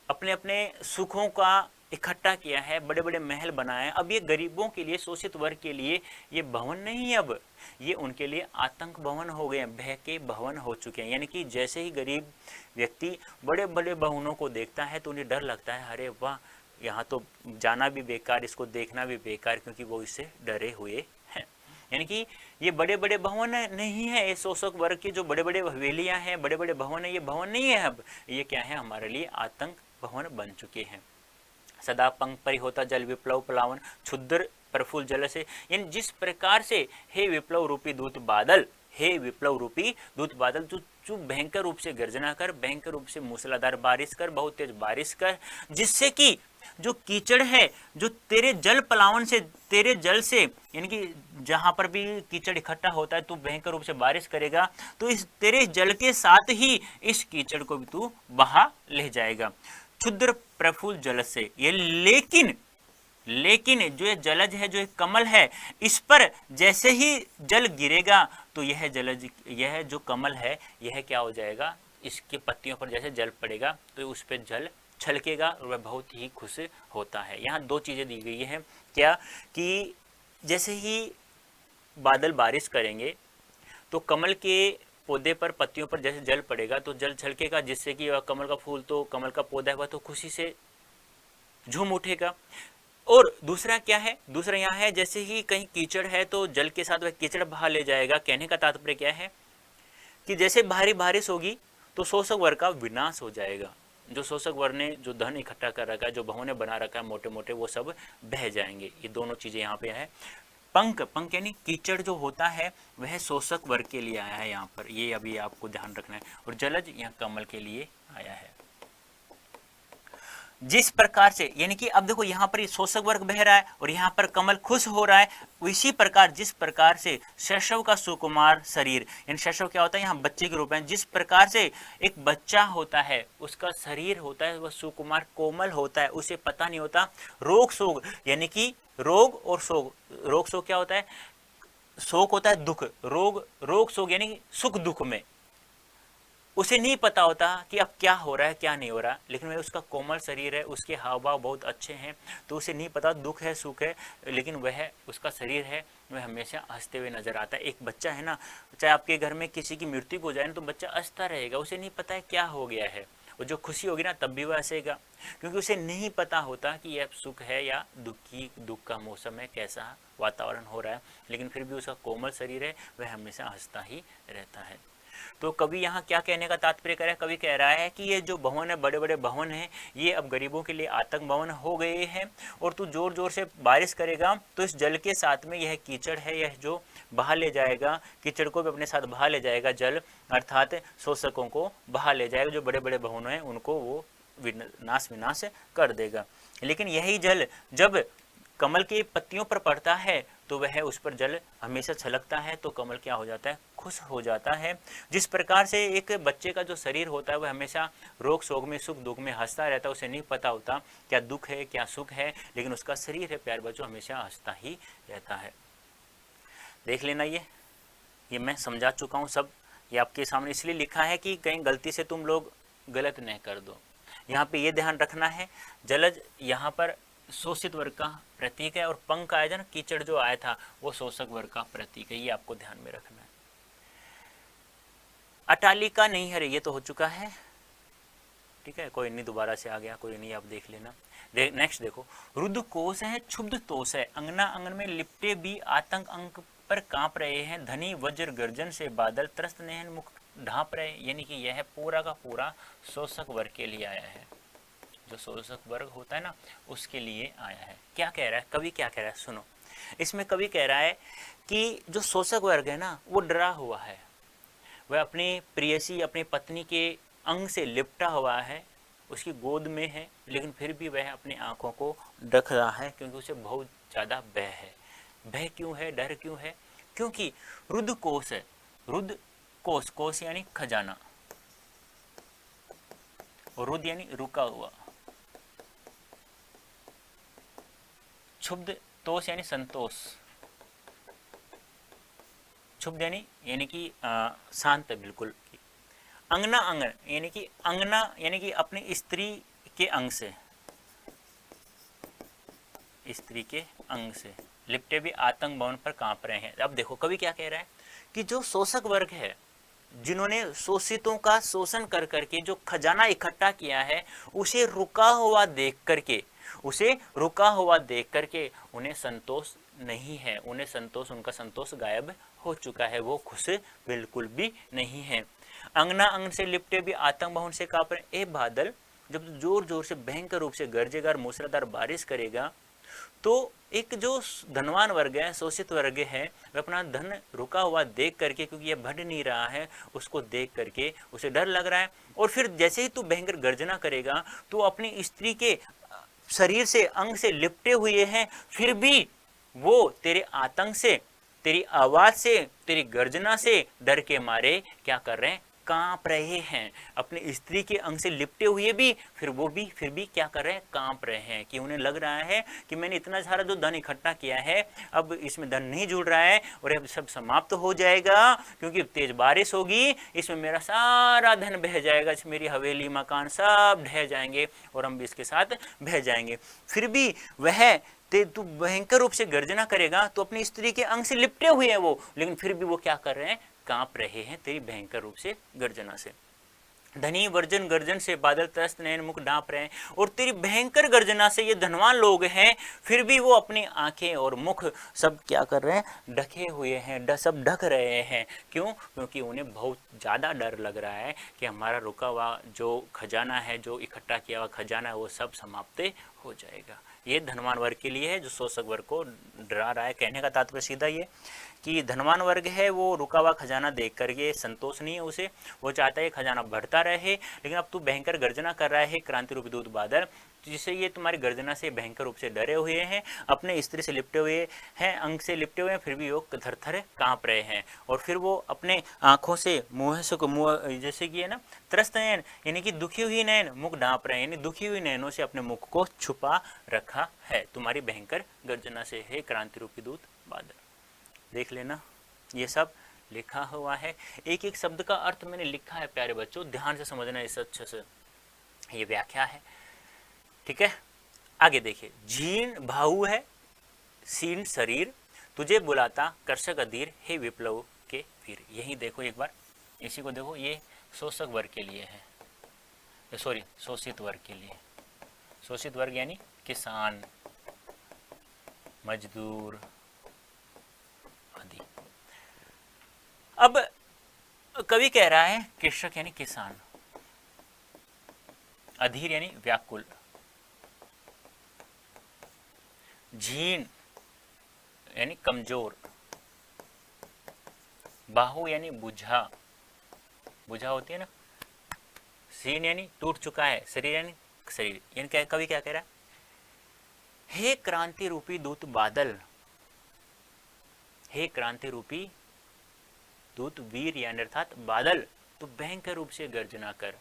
अपने अपने सुखों का इकट्ठा किया है, बड़े बड़े महल बनाए, अब ये गरीबों के लिए, शोषित वर्ग के लिए ये भवन नहीं है, अब ये उनके लिए आतंक भवन हो गए, भय के भवन हो चुके हैं। यानी कि जैसे ही गरीब व्यक्ति बड़े बड़े भवनों को देखता है तो उन्हें डर लगता है, अरे वाह, यहाँ तो जाना भी बेकार, इसको देखना भी बेकार, क्योंकि वो इससे डरे हुए हैं। यानी कि ये बड़े बड़े भवन नहीं है, ये शोषक वर्ग के जो बड़े बड़े हवेलियां हैं, बड़े बड़े भवन है, ये भवन नहीं है, अब ये क्या है, हमारे लिए आतंक भवन बन चुके हैं। सदा पंख पर होता जल विप्लव प्लावन, क्षुद्र प्रफुल्ल जल से, यानी जिस प्रकार से हे विप्लव रूपी दूत बादल, हे विप्लव रूपी दूत बादल, तू भयंकर रूप से गर्जना कर, भयंकर रूप से मूसलाधार बारिश कर, बहुत तेज बारिश कर, जिससे कि जो कीचड़ है, जो तेरे जल पलावन से, तेरे जल से, यानी कि जहां पर भी कीचड़ इकट्ठा होता है तू भयंकर रूप से बारिश करेगा, तो इस तेरे जल के साथ ही इस कीचड़ को भी तू बहा ले जाएगा। क्षुद्र प्रफुल्ल जल से, ये लेकिन जो ये जलज है, जो एक कमल है, इस पर जैसे ही जल गिरेगा तो यह जलज, यह जो कमल है, यह क्या हो जाएगा, इसके पत्तियों पर जैसे जल पड़ेगा तो उस पर जल छलकेगा और वह बहुत ही खुश होता है। यहाँ दो चीजें दी गई हैं, क्या कि जैसे ही बादल बारिश करेंगे तो कमल के पौधे पर, पत्तियों पर जैसे जल पड़ेगा तो जल छलकेगा, जिससे कि वह कमल का फूल, तो कमल का पौधा है वह तो खुशी से झूम उठेगा। और दूसरा क्या है, दूसरा यहाँ है जैसे ही कहीं कीचड़ है तो जल के साथ वह कीचड़ बहा ले जाएगा। कहने का तात्पर्य क्या है कि जैसे भारी बारिश होगी तो शोषक वर्ग का विनाश हो जाएगा, जो शोषक वर्ग ने जो धन इकट्ठा कर रखा है, जो भवने बना रखा है मोटे मोटे, वो सब बह जाएंगे। ये दोनों चीजें यहाँ पे है। पंख यानी कीचड़ जो होता है वह शोषक वर्ग के लिए आया है यहाँ पर, ये अभी आपको ध्यान रखना है। और जलज यहाँ कमल के लिए आया है। जिस प्रकार से, यानी कि अब देखो यहाँ पर शोषक वर्ग बह रहा है और यहाँ पर कमल खुश हो रहा है, इसी प्रकार जिस प्रकार से शैशव का सुकुमार शरीर, यानी शैशव क्या होता है, यहाँ बच्चे के रूप में, जिस प्रकार से एक बच्चा होता है उसका शरीर होता है वह सुकुमार कोमल होता है, उसे पता नहीं होता रोग शोक, यानी कि रोग और शोक, रोग शोक क्या होता है, शोक होता है दुख, रोग शोक यानी कि सुख दुख में उसे नहीं पता होता कि अब क्या हो रहा है क्या नहीं हो रहा, लेकिन वह उसका कोमल शरीर है, उसके हाव भाव बहुत अच्छे हैं, तो उसे नहीं पता दुख है सुख है, लेकिन वह उसका शरीर है वह हमेशा हंसते हुए नजर आता है। एक बच्चा है ना, चाहे आपके घर में किसी की मृत्यु हो जाए ना तो बच्चा हंसता रहेगा, उसे नहीं पता है क्या हो गया है, और जो खुशी होगी ना तब भी वह हंसेगा, क्योंकि उसे नहीं पता होता कि यह सुख है या दुख का मौसम है, कैसा वातावरण हो रहा है, लेकिन फिर भी उसका कोमल शरीर है, वह हमेशा हंसता ही रहता है। तो कवि यहाँ क्या कहने का तात्पर्य कर रहा है, कवि कह रहा है कि ये जो भवन है, बड़े बड़े भवन हैं, ये अब गरीबों के लिए आतंक भवन हो गए हैं, और तू जोर जोर से बारिश करेगा तो इस जल के साथ में यह कीचड़ है, यह जो बहा ले जाएगा, कीचड़ को भी अपने साथ बहा ले जाएगा जल, अर्थात शोषकों को बहा ले जाएगा, जो बड़े बड़े भवन हैं उनको वो विनाश कर देगा। लेकिन यही जल जब कमल की पत्तियों पर पड़ता है तो वह उस पर जल हमेशा छलकता है, तो कमल क्या हो जाता है, खुश हो जाता है। जिस प्रकार से एक बच्चे का जो शरीर होता है वह हमेशा रोग शोक में सुख दुख में हंसता रहता है, उसे नहीं पता होता क्या दुख है क्या सुख है, लेकिन उसका शरीर है प्यारे बच्चों हमेशा हंसता ही रहता है। देख लेना, ये मैं समझा चुका हूँ सब, ये आपके सामने इसलिए लिखा है कि कहीं गलती से तुम लोग गलत न कर दो। यहाँ पे ये ध्यान रखना है, जलज यहाँ पर शोषित वर्ग का प्रतीक है, और पंख आया ना, कीचड़ जो आया था वो शोषक वर्ग का प्रतीक है, ये आपको ध्यान में रखना है। अटालिका नहीं है रे, ये तो हो चुका है, ठीक है, कोई नहीं, दोबारा से आ गया, कोई नहीं, आप देख लेना। नेक्स्ट देखो, रुद्ध कोश है, क्षुब्ध तोष है, अंगना अंगन में लिपटे भी आतंक अंक पर कांप रहे हैं, धनी वज्र गर्जन से बादल त्रस्त नयन मुख ढांप रहे, यानी कि यह पूरा का पूरा शोषक वर्ग के लिए आया है, जो शोषक वर्ग होता है ना उसके लिए आया है। क्या कह रहा है कवि, क्या कह रहा है सुनो, इसमें कवि कह रहा है कि जो शोषक वर्ग है ना वो डरा हुआ है, वह अपनी प्रियसी अपनी पत्नी के अंग से लिपटा हुआ है, उसकी गोद में है, लेकिन फिर भी वह अपनी आंखों को ढक रहा है क्योंकि उसे बहुत ज़्यादा भय है। भय क्यों है, डर क्यों है, क्योंकि रुद्ध कोश है, रुद्ध कोश, कोश यानी खजाना, और रुद्ध यानी रुका हुआ, क्षुब्ध तोष यानी संतोष, क्षुब्ध यानी कि शांत बिल्कुल, अंगना अंगन यानी कि अंगना यानी कि अपनी स्त्री के अंग से, स्त्री के अंग से लिपटे भी आतंक भवन पर कांप रहे हैं। अब देखो कवि क्या कह रहा है कि जो शोषक वर्ग है, जिन्होंने शोषितों का शोषण कर करके जो खजाना इकट्ठा किया है, उसे रुका हुआ देख करके, उसे रुका हुआ देख करके उन्हें संतोष नहीं है, उन्हें संतोष, उनका संतोष गायब हो चुका है, वो खुश बिल्कुल भी नहीं है। अंगना अंग से लिपटे भी आतंक भवन से कांप रहे, ए बादल जब जोर जोर से भयंकर रूप से गरजेगा और मूसलाधार बारिश करेगा, तो एक जो धनवान वर्ग है, शोषित वर्ग है, वह अपना धन रुका हुआ देख करके, क्योंकि यह बढ़ नहीं रहा है, उसको देख करके उसे डर लग रहा है, और फिर जैसे ही तू भयंकर गर्जना करेगा तो अपनी स्त्री के शरीर से अंग से लिपटे हुए हैं, फिर भी वो तेरे आतंक से, तेरी आवाज से, तेरी गर्जना से डर के मारे क्या कर रहे हैं, कांप रहे हैं। अपनी स्त्री के अंग से लिपटे हुए भी फिर भी क्या कर रहे हैं, कांप रहे हैं, कि उन्हें लग रहा है कि मैंने इतना सारा जो धन इकट्ठा किया है, अब इसमें धन नहीं जुड़ रहा है और अब सब समाप्त हो जाएगा, क्योंकि तेज बारिश होगी, इसमें मेरा सारा धन बह जाएगा, मेरी हवेली मकान सब ढह जाएंगे और हम भी इसके साथ बह जाएंगे। फिर भी वह तू भयंकर रूप से गर्जना करेगा, तो अपनी स्त्री के अंग से लिपटे हुए हैं वो, लेकिन फिर भी वो क्या कर रहे हैं, कांप रहे हैं तेरी भयंकर रूप से गर्जना से। धनी वर्जन गर्जन से बादल त्रस्त नयन मुख ढांप रहे हैं, और तेरी भयंकर गर्जना से ये धनवान लोग हैं, फिर भी वो अपनी आंखें और मुख सब क्या कर रहे हैं, ढके हुए हैं, सब ढक रहे हैं। क्यों? क्योंकि उन्हें बहुत ज़्यादा डर लग रहा है कि हमारा रुका हुआ जो खजाना है, जो इकट्ठा किया हुआ खजाना है, वो सब समाप्त हो जाएगा। ये धनवान वर्ग के लिए है जो शोषक वर्ग को डरा रहा है। कहने का तात्पर्य सीधा ये कि धनवान वर्ग है वो रुका हुआ खजाना देख करके संतोष नहीं है उसे, वो चाहता है खजाना बढ़ता रहे, लेकिन अब तू भयंकर गर्जना कर रहा है क्रांति रूपी दूत बादल, जिससे ये तुम्हारी गर्जना से भयंकर रूप से डरे हुए हैं, अपने स्त्री से लिपटे हुए हैं, अंग से लिपटे हुए हैं, फिर भी वो थर-थर कांप रहे हैं। और फिर वो अपने आंखों से मुँह से मुँह जैसे कि है ना, त्रस्त नयन यानी कि दुखी हुई नयन मुख ढांप रहे हैं, यानी दुखी हुई नयनों से अपने मुख को छुपा रखा है तुम्हारी भयंकर गर्जना से, है क्रांति रूपी दूत बादल। देख लेना, ये सब लिखा हुआ है, एक एक शब्द का अर्थ मैंने लिखा है प्यारे बच्चों, ध्यान से समझना इस अच्छे से, ये व्याख्या है, ठीक है। आगे देखिए, जीर्ण भाऊ है सीन शरीर, तुझे बुलाता कर्षक अधीर, हे विप्लव के वीर। यही देखो एक बार, इसी को देखो, ये शोषक वर्ग के लिए है, सॉरी शोषित वर्ग के लिए, शोषित वर्ग यानी किसान, मजदूर आदि। अब कवि कह रहा है कृषक यानी किसान, अधीर यानी व्याकुल, झीन यानी कमजोर, बाहु यानी बुझा, बुझा होती है ना, सीन यानी टूट चुका है, शरीर यानी शरीर, यानी क्या कवि क्या कह रहा है, हे क्रांति रूपी दूत बादल, हे क्रांति रूपी दूत वीर यानी अर्थात बादल, तू भयंकर रूप से गर्जना कर।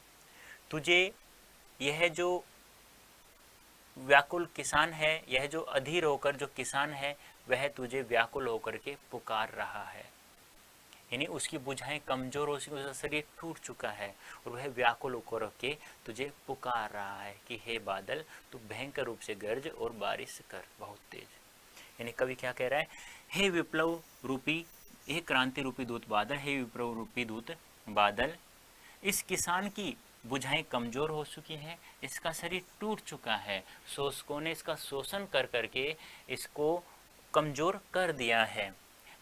तुझे यह जो व्याकुल किसान है, यह जो अधीर होकर जो किसान है, वह तुझे व्याकुल होकर के पुकार रहा है। यानी उसकी बुझाएं कमजोर हो चुकी, उसका शरीर टूट चुका है और वह व्याकुल होकर के तुझे पुकार रहा है कि हे बादल, तू भयंकर रूप से गरज और बारिश कर बहुत तेज। यानी कवि क्या कह रहा है, हे विप्लव रूपी, हे क्रांति रूपी दूत बादल, हे विप्लव रूपी दूत बादल, इस किसान की बुझाएं कमजोर हो चुकी हैं, इसका शरीर टूट चुका है, शोषकों ने इसका शोषण कर करके इसको कमजोर कर दिया है।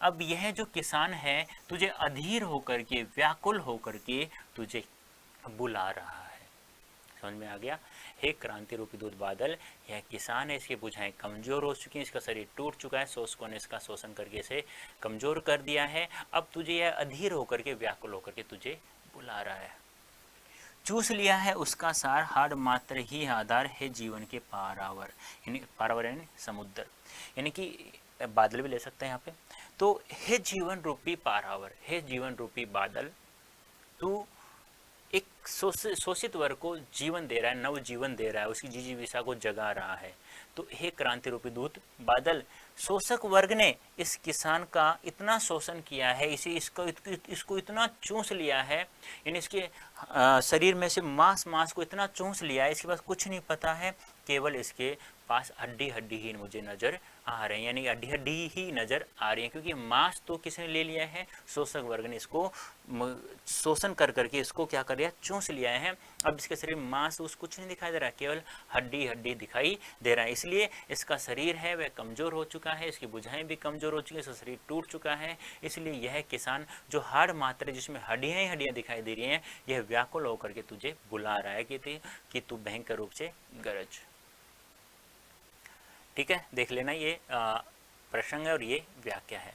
अब यह जो किसान है तुझे अधीर होकर के, व्याकुल होकर के तुझे बुला रहा है। समझ में आ गया? हे क्रांति रूपी दूत बादल, यह किसान है, इसकी बुझाएं कमजोर हो चुकी हैं, इसका शरीर टूट चुका है, शोषकों ने इसका शोषण करके इसे कमजोर कर दिया है। अब तुझे यह अधीर होकर के, व्याकुल होकर के तुझे बुला रहा है। चूस लिया है उसका सार, हाड़ मात्र ही आधार है जीवन के पारावर। यानी पारावर यानी समुद्र, यानी कि बादल भी ले सकते हैं यहाँ पे। तो हे जीवन रूपी पारावर, हे जीवन रूपी बादल, तू एक शोषित वर्ग को जीवन दे रहा है, नव जीवन दे रहा है, उसकी जिजीविका को जगा रहा है। तो हे क्रांति रूपी दूत बादल, शोषक वर्ग ने इस किसान का इतना शोषण किया है, इसको इतना चूस लिया है, यानी इसके शरीर में से मांस को इतना चूस लिया है, इसके पास कुछ नहीं पता है, केवल इसके पास हड्डी ही मुझे नजर आ रहे हैं, यानी हड्डी ही नजर आ रही है, क्योंकि मांस तो किसने ले लिया है, शोषक वर्ग ने इसको शोषण कर करके इसको क्या कर लिया, चूस लिया है। अब इसके शरीर में मांस उस कुछ नहीं दिखाई दे रहा, केवल हड्डी दिखाई दे रहा है, इसलिए इसका शरीर है वह कमजोर हो चुका है, इसकी बुझाएं भी कमजोर हो चुकी है, इसका शरीर टूट चुका है। इसलिए यह किसान जो हाड़ मात्र जिसमें हड्डियां दिखाई दे रही हैं, यह व्याकुल होकर के तुझे बुला रहा है कि तू भयंकर रूप से गरज। ठीक है, देख लेना, ये प्रसंग है और ये व्याख्या है।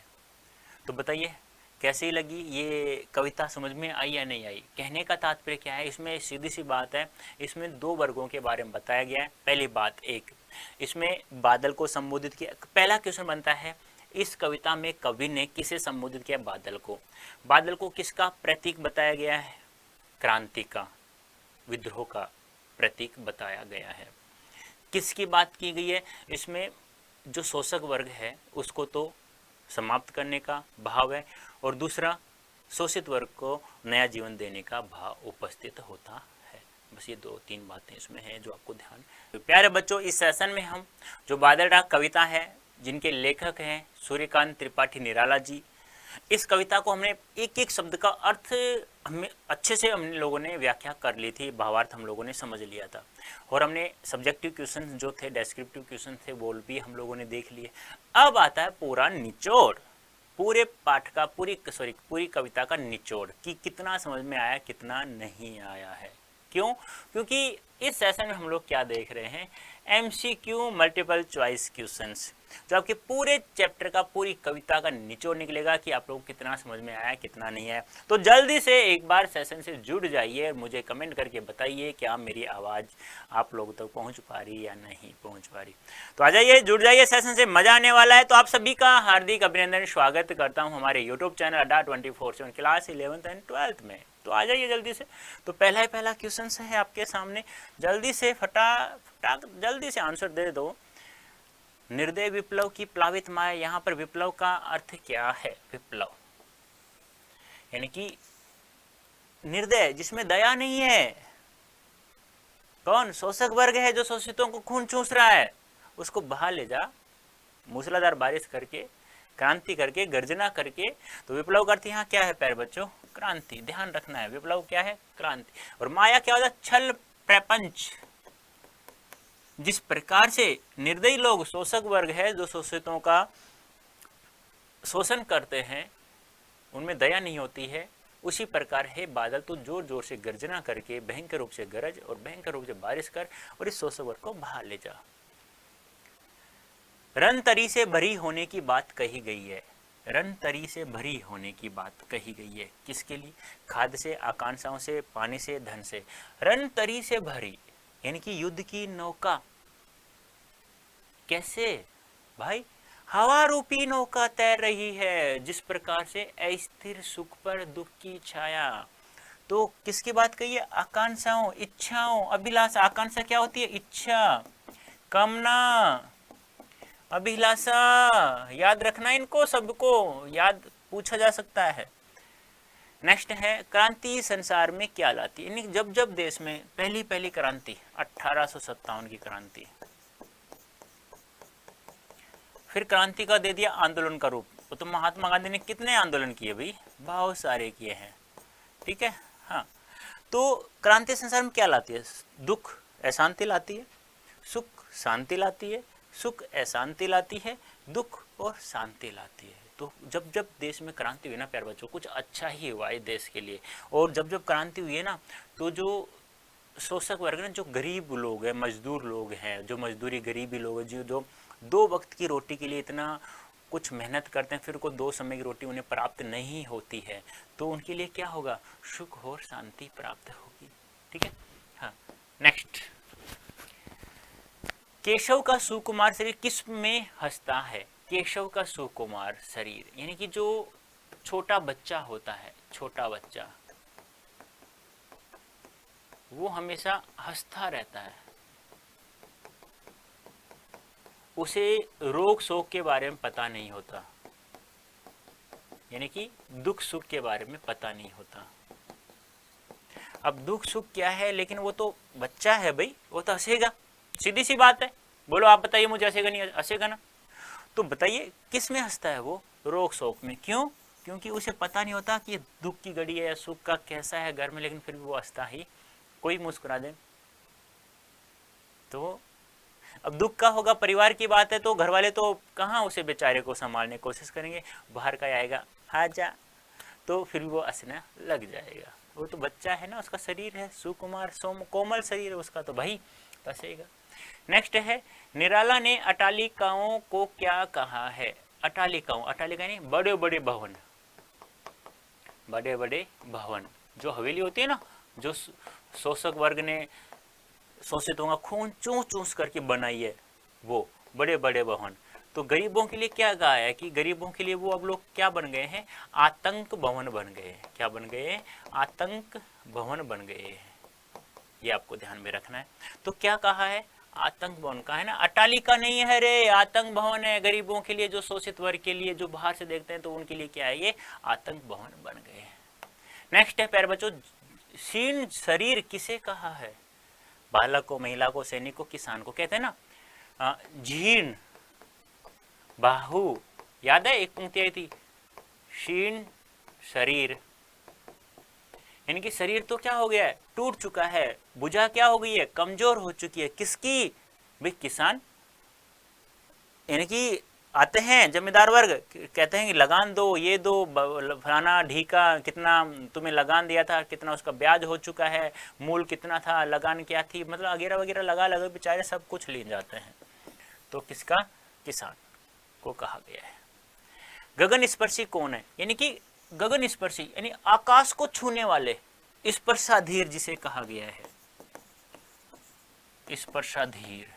तो बताइए कैसी लगी ये कविता, समझ में आई या नहीं आई? कहने का तात्पर्य क्या है, इसमें सीधी सी बात है, इसमें दो वर्गों के बारे में बताया गया है। पहली बात, एक इसमें बादल को संबोधित किया। पहला क्वेश्चन बनता है, इस कविता में कवि ने किसे संबोधित किया? बादल को। बादल को किसका प्रतीक बताया गया है? क्रांति का, विद्रोह का प्रतीक बताया गया है। किसकी बात की गई है? इसमें जो शोषक वर्ग है उसको तो समाप्त करने का भाव है, और दूसरा शोषित वर्ग को नया जीवन देने का भाव उपस्थित होता है। बस ये 2-3 बातें इसमें हैं जो आपको ध्यान। तो प्यारे बच्चों, इस सेशन में हम जो बादल राग कविता है जिनके लेखक हैं सूर्यकांत त्रिपाठी निराला जी, इस कविता को हमने एक एक शब्द का अर्थ हमें अच्छे से हम लोगों ने व्याख्या कर ली थी, भावार्थ हम लोगों ने समझ लिया था, और हमने सब्जेक्टिव क्वेश्चन जो थे, डेस्क्रिप्टिव क्वेश्चन थे, वो भी हम लोगों ने देख लिए। अब आता है पूरा निचोड़, पूरे पाठ का, पूरी कविता का निचोड़ कि कितना समझ में आया, कितना नहीं आया है। क्यों? क्योंकि इस सेशन में हम लोग क्या देख रहे हैं, MCQ मल्टीपल चॉइस क्वेश्चंस, जो आपके पूरे चैप्टर का, पूरी कविता का निचोड़ निकलेगा कि आप लोग कितना समझ में आया, कितना नहीं आया। तो जल्दी से एक बार सेशन से जुड़ जाइए, मुझे कमेंट करके बताइए क्या मेरी आवाज़ आप लोगों तक पहुंच पा रही या नहीं पहुंच पा रही। तो आ जाइए, जुड़ जाइए, सेशन से मजा आने वाला है। तो आप सभी का हार्दिक अभिनंदन, स्वागत करता हूँ हमारे यूट्यूब चैनल अड्डा 24/7 क्लास 11th एंड 12th में। तो आ जाइए जल्दी से। तो पहला क्वेश्चन है आपके सामने, जल्दी से फटाक जल्दी से आंसर दे दो। निर्दय विप्लव की प्लावित माया, यहाँ पर विप्लव का अर्थ क्या है? विप्लव यानी कि निर्दय, जिसमें दया नहीं है। कौन? शोषक वर्ग है जो शोषितों को खून चूस रहा है, उसको बहा ले जा, मूसलाधार बारिश करके, क्रांति करके, गर्जना करके। तो विप्लव का अर्थ यहाँ क्या है प्यारे बच्चों? क्रांति। ध्यान रखना है, विप्लव क्या है? क्रांति। और माया क्या होता है? छल प्रपंच। जिस प्रकार से निर्दयी लोग, शोषक वर्ग है जो शोषितों का शोषण करते हैं, उनमें दया नहीं होती है, उसी प्रकार है बादल, तो जोर जोर से गर्जना करके भयंकर रूप से गरज और भयंकर रूप से बारिश कर और इस शोषक वर्ग को बहा ले जा। रन तरी से भरी होने की बात कही गई है। रन तरी से भरी होने की बात कही गई है किसके लिए? खाद्य से, आकांक्षाओं से, पानी से, धन से। रन तरी से भरी यानी कि युद्ध की नौका, कैसे भाई? हवा रूपी नौका तैर रही है, जिस प्रकार से अस्थिर सुख पर दुख की छाया। तो किसकी बात कही है? आकांक्षाओं, इच्छाओं, अभिलाषा। आकांक्षा क्या होती है? इच्छा, कामना, अभिलाषा। याद रखना, इनको सबको याद पूछा जा सकता है। नेक्स्ट है क्रांति संसार में क्या लाती है? यानी जब जब देश में पहली पहली क्रांति 1857 की क्रांति, फिर क्रांति का दे दिया आंदोलन का रूप। तो महात्मा गांधी ने कितने आंदोलन किए भाई? बहुत सारे किए हैं, ठीक है। हाँ, तो क्रांति संसार में क्या लाती है? दुख अशांति लाती है, सुख शांति लाती है, सुख अशांति लाती है, दुख और शांति लाती है। तो जब जब देश में क्रांति हुई ना प्यारे बच्चों, कुछ अच्छा ही हुआ है देश के लिए। और जब जब क्रांति हुई है ना, तो जो शोषक वर्ग ना, जो गरीब लोग हैं, मजदूर लोग हैं, जो मजदूरी गरीबी लोग हैं, जो 2 वक्त की रोटी के लिए इतना कुछ मेहनत करते हैं, फिर को 2 समय की रोटी उन्हें प्राप्त नहीं होती है, तो उनके लिए क्या होगा? सुख और शांति प्राप्त होगी, ठीक है। हाँ, नेक्स्ट, केशव का सुकुमार शरीर किस में हंसता है? केशव का सुकुमार शरीर, यानी कि जो छोटा बच्चा होता है, छोटा बच्चा, वो हमेशा हंसता रहता है। उसे रोग शोक के बारे में पता नहीं होता, यानी कि दुख सुख के बारे में पता नहीं होता। अब दुख सुख क्या है, लेकिन वो तो बच्चा है भाई, वो तो हंसेगा, सीधी सी बात है। बोलो आप बताइए, मुझे हंसेगा नहीं? हंसेगा ना। तो बताइए किस में हंसता है वो? रोग शोक में। क्यों? क्योंकि उसे पता नहीं होता कि दुख की घड़ी है या सुख का कैसा है घर में, लेकिन फिर भी वो हंसता ही। कोई मुस्कुरा दे तो अब दुख का होगा, परिवार की बात है, तो घर वाले तो कहाँ उसे बेचारे को संभालने की कोशिश करेंगे, बाहर का आएगा आजा, तो फिर वो हंसना लग जाएगा। वो तो बच्चा है ना, उसका शरीर है सुकुमार, कोमल शरीर है उसका, तो भाई हंसेगा। नेक्स्ट है, निराला ने अटालिकाओं को क्या कहा है? अटालिकाओं, अटालिका नहीं, बड़े बड़े भवन, बड़े बड़े भवन, जो हवेली होती है ना, जो शोषक वर्ग ने शोषितों का खून चूस चूस करके बनाई है, वो बड़े बड़े भवन। तो गरीबों के लिए क्या कहा है कि गरीबों के लिए वो अब लोग क्या बन गए हैं? आतंक भवन बन गए हैं। क्या बन गए हैं? आतंक भवन बन गए हैं। ये आपको ध्यान में रखना है। तो क्या कहा है? आतंक भवन का है ना, अटालिका नहीं है रे, आतंक भवन है। गरीबों के लिए, जो शोषित वर्ग के लिए, जो बाहर से देखते हैं तो उनके लिए क्या है? ये आतंक भवन बन गए हैं। नेक्स्ट है प्यारे बच्चों, क्षीण शरीर किसे कहा है? बालक को, महिला को, सैनिक को, किसान को कहते हैं ना। जीर्ण बाहु, याद है एक पंक्ति आई थी, क्षीण शरीर, यानी कि शरीर तो क्या हो गया है? टूट चुका है। भुजा क्या हो गई है? कमजोर हो चुकी है। किसकी? भाई किसान, यानी कि आते हैं जमींदार वर्ग, कहते हैं कि लगान दो, ये दो, फलाना ढीका कितना तुम्हें लगान दिया था, कितना उसका ब्याज हो चुका है, मूल कितना था, लगान क्या थी, मतलब वगैरह वगैरह लगा लगा बेचारे सब कुछ ले जाते हैं। तो किसका? किसान को कहा गया है। गगन स्पर्शी कौन है? यानी कि गगन स्पर्शी यानी आकाश को छूने वाले, स्पर्शाधीर जिसे कहा गया है, स्पर्शाधीर,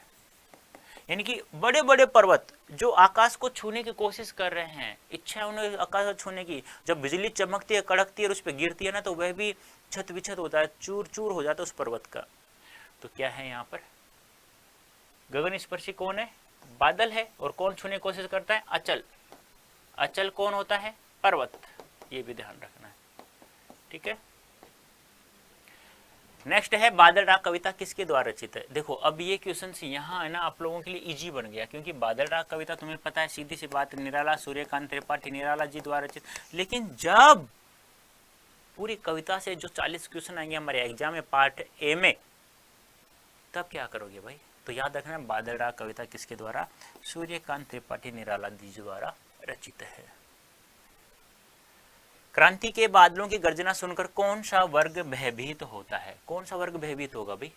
यानी कि बड़े बड़े पर्वत जो आकाश को छूने की कोशिश कर रहे हैं, इच्छा है उन्हें आकाश को छूने की। जब बिजली चमकती है, कड़कती है और उस पर गिरती है ना, तो वह भी छत विछत होता है, चूर चूर हो जाता है उस पर्वत का। तो क्या है यहाँ पर? गगन स्पर्शी कौन है? बादल है। और कौन छूने की कोशिश करता है? अचल। अचल कौन होता है? पर्वत। ये भी ध्यान रखना है, ठीक है। नेक्स्ट है, बादल राग कविता किसके द्वारा रचित है? देखो अब ये क्वेश्चन यहाँ है ना, आप लोगों के लिए इजी बन गया, क्योंकि बादल राग कविता तुम्हें पता है, सीधी सी बात, निराला सूर्यकांत त्रिपाठी निराला जी द्वारा रचित। लेकिन जब पूरी कविता से जो 40 क्वेश्चन आएंगे हमारे एग्जाम में पार्ट ए में, तब क्या करोगे भाई? तो याद रखना, बादल राग कविता किसके द्वारा? सूर्यकांत त्रिपाठी निराला जी द्वारा रचित है। क्रांति के बादलों की गर्जना सुनकर कौन सा वर्ग भयभीत होता है? कौन सा वर्ग भयभीत होगा भाई?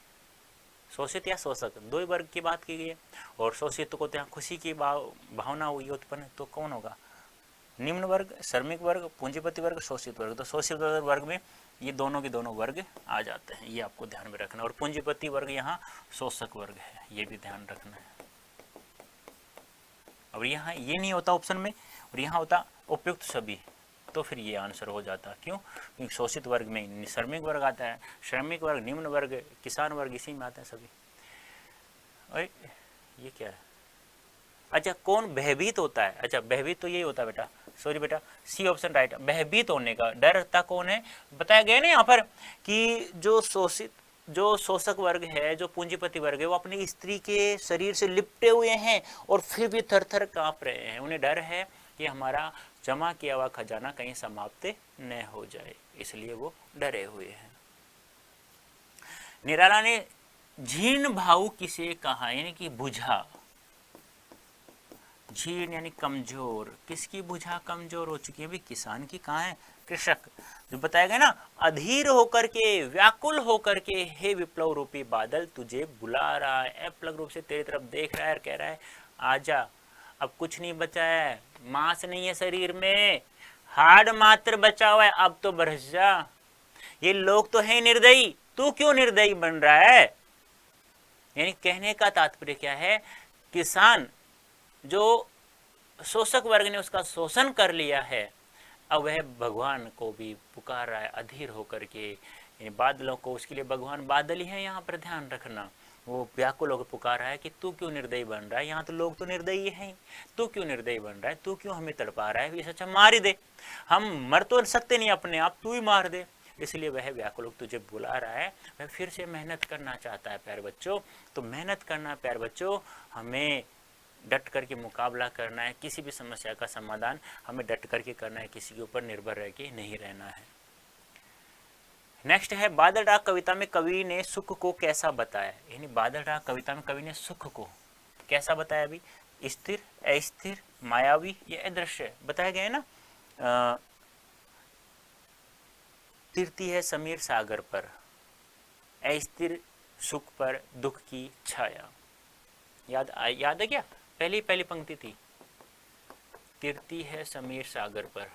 शोषित या शोषक? दो ही वर्ग की बात की गई है, और शोषित को यहाँ खुशी की भावना हुई उत्पन्न, तो कौन होगा? निम्न वर्ग, श्रमिक वर्ग, पूंजीपति वर्ग, शोषित वर्ग। तो शोषित वर्ग में ये दोनों के दोनों वर्ग आ जाते हैं, ये आपको ध्यान में रखना। और पूंजीपति वर्ग यहाँ शोषक वर्ग है, ये भी ध्यान रखना है। और यहाँ ये नहीं होता ऑप्शन में, और यहाँ होता उपयुक्त सभी, तो फिर ये आंसर हो जाता। क्यों? क्योंकि शोषित वर्ग में श्रमिक वर्ग आता है, श्रमिक वर्ग, निम्न वर्ग, किसान वर्ग, इसी में आता है सभी। अरे ये क्या है? अच्छा, कौन भयभीत होता है? अच्छा, भयभीत तो यही होता है बेटा, सॉरी बेटा, सी ऑप्शन राइट। भयभीत होने का, डरता कौन है? बताया गया ना यहाँ पर कि जो शोषक वर्ग है, जो पूंजीपति वर्ग है, वो अपनी स्त्री के शरीर से लिपटे हुए हैं और फिर भी थर थर कांप रहे हैं। उन्हें डर है कि हमारा जमा किया हुआ खजाना कहीं समाप्त न हो जाए, इसलिए वो डरे हुए हैं। निराला ने झीर्ण भाव किसे कहा, यानी कि बुझा। झीर्ण यानी कमजोर, किसकी बुझा कमजोर हो चुकी है? भी किसान की कहाँ है? कृषक। जो बताया गया ना, अधीर होकर के, व्याकुल होकर के, हे विप्लव रूपी बादल तुझे बुला रहा है, अपलग रूप से तेरी तरफ देख रहा है और कह रहा है आजा, अब कुछ नहीं बचा है, मांस नहीं है शरीर में, हाड़ मात्र बचा हुआ है, अब तो बरस जा। ये लोग तो है निर्दयी, तू क्यों निर्दयी बन रहा है? यानी कहने का तात्पर्य क्या है? किसान जो शोषक वर्ग ने उसका शोषण कर लिया है, अब वह भगवान को भी पुकार रहा है अधीर होकर के। बादलों को, उसके लिए भगवान बादल ही है, यहाँ पर ध्यान रखना। वो व्याकुल होकर पुकार रहा है कि तू क्यों निर्दयी बन रहा है? यहाँ तो लोग तो निर्दयी हैं, तू क्यों निर्दयी बन रहा है? तू क्यों हमें तड़पा रहा है? अच्छा मार ही दे, हम मर तो सकते नहीं अपने आप, तू ही मार दे। इसलिए वह व्याकुल तुझे बुला रहा है, वह फिर से मेहनत करना चाहता है प्यारे बच्चों। तो मेहनत करना प्यारे बच्चों, हमें डट करके मुकाबला करना है, किसी भी समस्या का समाधान हमें डट करके करना है, किसी के ऊपर निर्भर रह के नहीं रहना है। नेक्स्ट है, बादल डाक कविता में कवि ने सुख को कैसा बताया? यानी बादल डाक कविता में कवि ने सुख को कैसा बताया? अभी स्थिर, अस्थिर, मायावी या अदृश्य बताया गया है ना। तिरती है समीर सागर पर, अस्थिर सुख पर दुख की छाया। याद है क्या? पहली पंक्ति थी, तिरती है समीर सागर पर,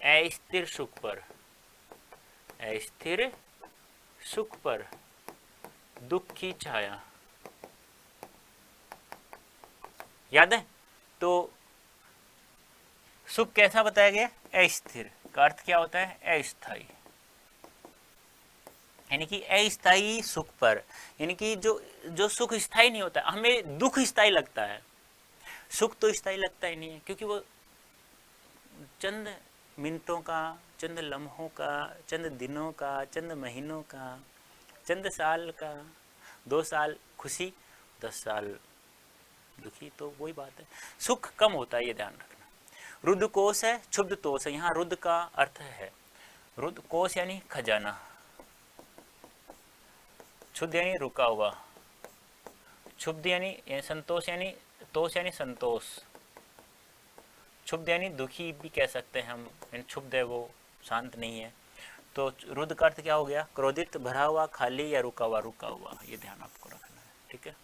अस्थिर सुख पर, अस्थिर सुख पर दुख की छाया। याद है? तो सुख कैसा बताया गया? अस्थिर का अर्थ क्या होता है? अस्थायी, यानी कि अस्थायी सुख पर, यानी कि जो सुख स्थायी नहीं होता, हमें दुख स्थायी लगता है, सुख तो स्थायी लगता ही नहीं है, क्योंकि वो चंद मिनटों का, चंद लम्हों का, चंद दिनों का, चंद महीनों का, चंद साल का, 2 साल खुशी, 10 साल दुखी, तो वही बात है, सुख कम होता है, ये ध्यान रखना। रुद्र कोश है, क्षुब्ध तोष है। यहाँ रुद्र का अर्थ है, रुद्र कोश यानी खजाना, क्षुब्ध यानी रुका हुआ, क्षुब्ध यानी संतोष, यानी तोष यानी संतोष, क्षुब्ध यानी दुखी भी कह सकते हैं हम, क्षुब्ध है वो शांत नहीं है। तो रुद्र का अर्थ क्या हो गया? क्रोधित, भरा हुआ, खाली या रुका हुआ, रुका हुआ, ये ध्यान आपको रखना है, ठीक है।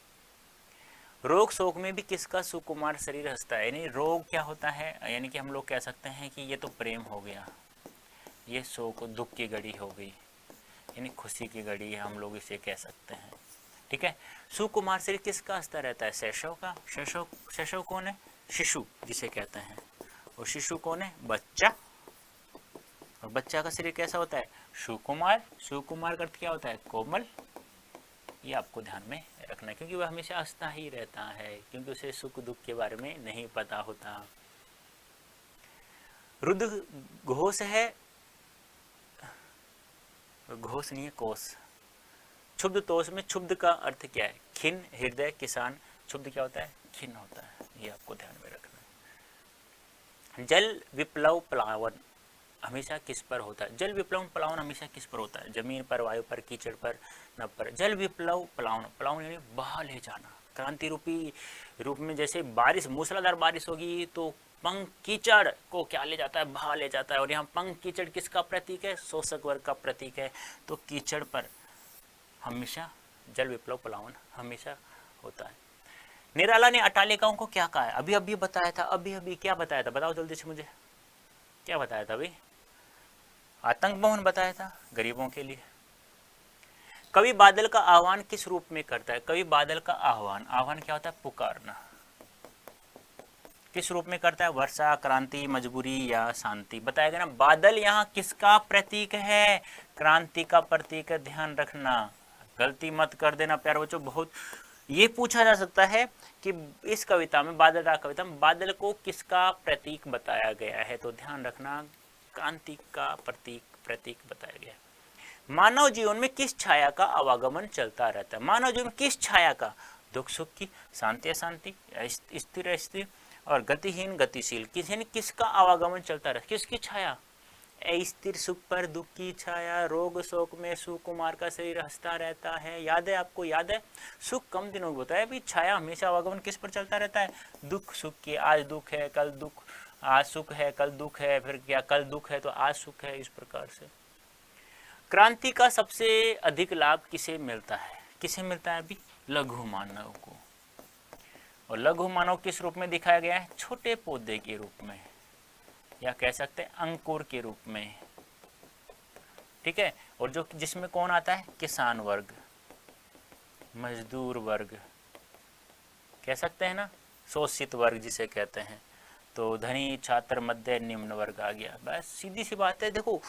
रोग शोक में भी किसका सुकुमार शरीर हंसता है, यानी रोग क्या होता है, यानी कि हम लोग कह सकते हैं कि ये तो प्रेम हो गया, ये शोक दुख की घड़ी हो गई, यानी खुशी की घड़ी है, हम लोग इसे कह सकते हैं, ठीक है। सुकुमार शरीर किसका हंसता रहता है? शैशव का। शैशव कौन है? शिशु जिसे कहते हैं। और शिशु कौन है? बच्चा। और बच्चा का शरीर कैसा होता है? सुकुमार। सुकुमार का अर्थ क्या होता है? कोमल। ये आपको ध्यान में रखना है, क्योंकि वह हमेशा हंसता ही रहता है, क्योंकि उसे सुख दुख के बारे में नहीं पता होता। रुद्र घोष है, घोष नहीं है, कोष। क्षुब्ध तोष में क्षुब्ध का अर्थ क्या है? खिन्न, हृदय, किसान। क्षुब्ध क्या होता है? खिन्न होता है, ये आपको ध्यान में रखना है। जल विप्लव प्लावन हमेशा किस पर होता है? जल विप्लव प्लावन हमेशा किस पर होता है? जमीन पर, वायु पर, कीचड़ पर, नभ पर। जल विप्लव प्लावन, प्लावन यानी बहा ले जाना, क्रांति रूपी रूप में। जैसे बारिश, मूसलाधार बारिश होगी तो पंख कीचड़ को क्या ले जाता है? बहा ले जाता है। और यहाँ पंख कीचड़ किसका प्रतीक है? शोषक वर्ग का प्रतीक है। तो कीचड़ पर हमेशा जल विप्लव प्लावन हमेशा होता है। निराला ने अटालिकाओं को क्या कहा है? अभी बताया था, अभी क्या बताया था? बताओ जल्दी से मुझे, क्या बताया था? अभी आतंक भवन बताया था गरीबों के लिए। कवि बादल का आह्वान किस रूप में करता है? कवि बादल का आह्वान, आह्वान क्या होता है? पुकारना। किस रूप में करता है? वर्षा, क्रांति, मजबूरी या शांति? बताया गया ना। बादल यहाँ किसका प्रतीक है? क्रांति का प्रतीक है, ध्यान रखना, गलती मत कर देना प्यारे बच्चों। बहुत ये पूछा जा सकता है कि इस कविता में, बादल राग कविता में, बादल को किसका प्रतीक बताया गया है? तो ध्यान रखना, क्रांति का प्रतीक बताया गया है। मानव जीवन में किस छाया का आवागमन चलता रहता है? मानव जीवन में किस छाया का? दुख सुख की, शांति अशांति, स्थिर अस्थिर और गतिहीन गतिशील, किसका आवागमन चलता रहता है? किसकी छाया? स्थिर सुख पर दुख की छाया, रोग शोक में सुकुमार का शरीर हंसता रहता है। याद है आपको? याद है? सुख कम दिनों को होता है, अभी छाया हमेशा आवागमन किस पर चलता रहता है? दुख सुख की। आज दुख है कल दुख, आज सुख है कल दुख है, फिर क्या कल दुख है तो आज सुख है, इस प्रकार से। क्रांति का सबसे अधिक लाभ किसे मिलता है? किसे मिलता है? अभी लघु मानव को। और लघु मानव किस रूप में दिखाया गया है? छोटे पौधे के रूप में, या कह सकते हैं अंकुर के रूप में, ठीक है। और जो जिसमें कौन आता है? किसान वर्ग, मजदूर वर्ग, कह सकते हैं ना, शोषित वर्ग जिसे कहते हैं। तो धनी, छात्र, मध्य, निम्न वर्ग आ गया। बस सीधी सी बात है। देखो,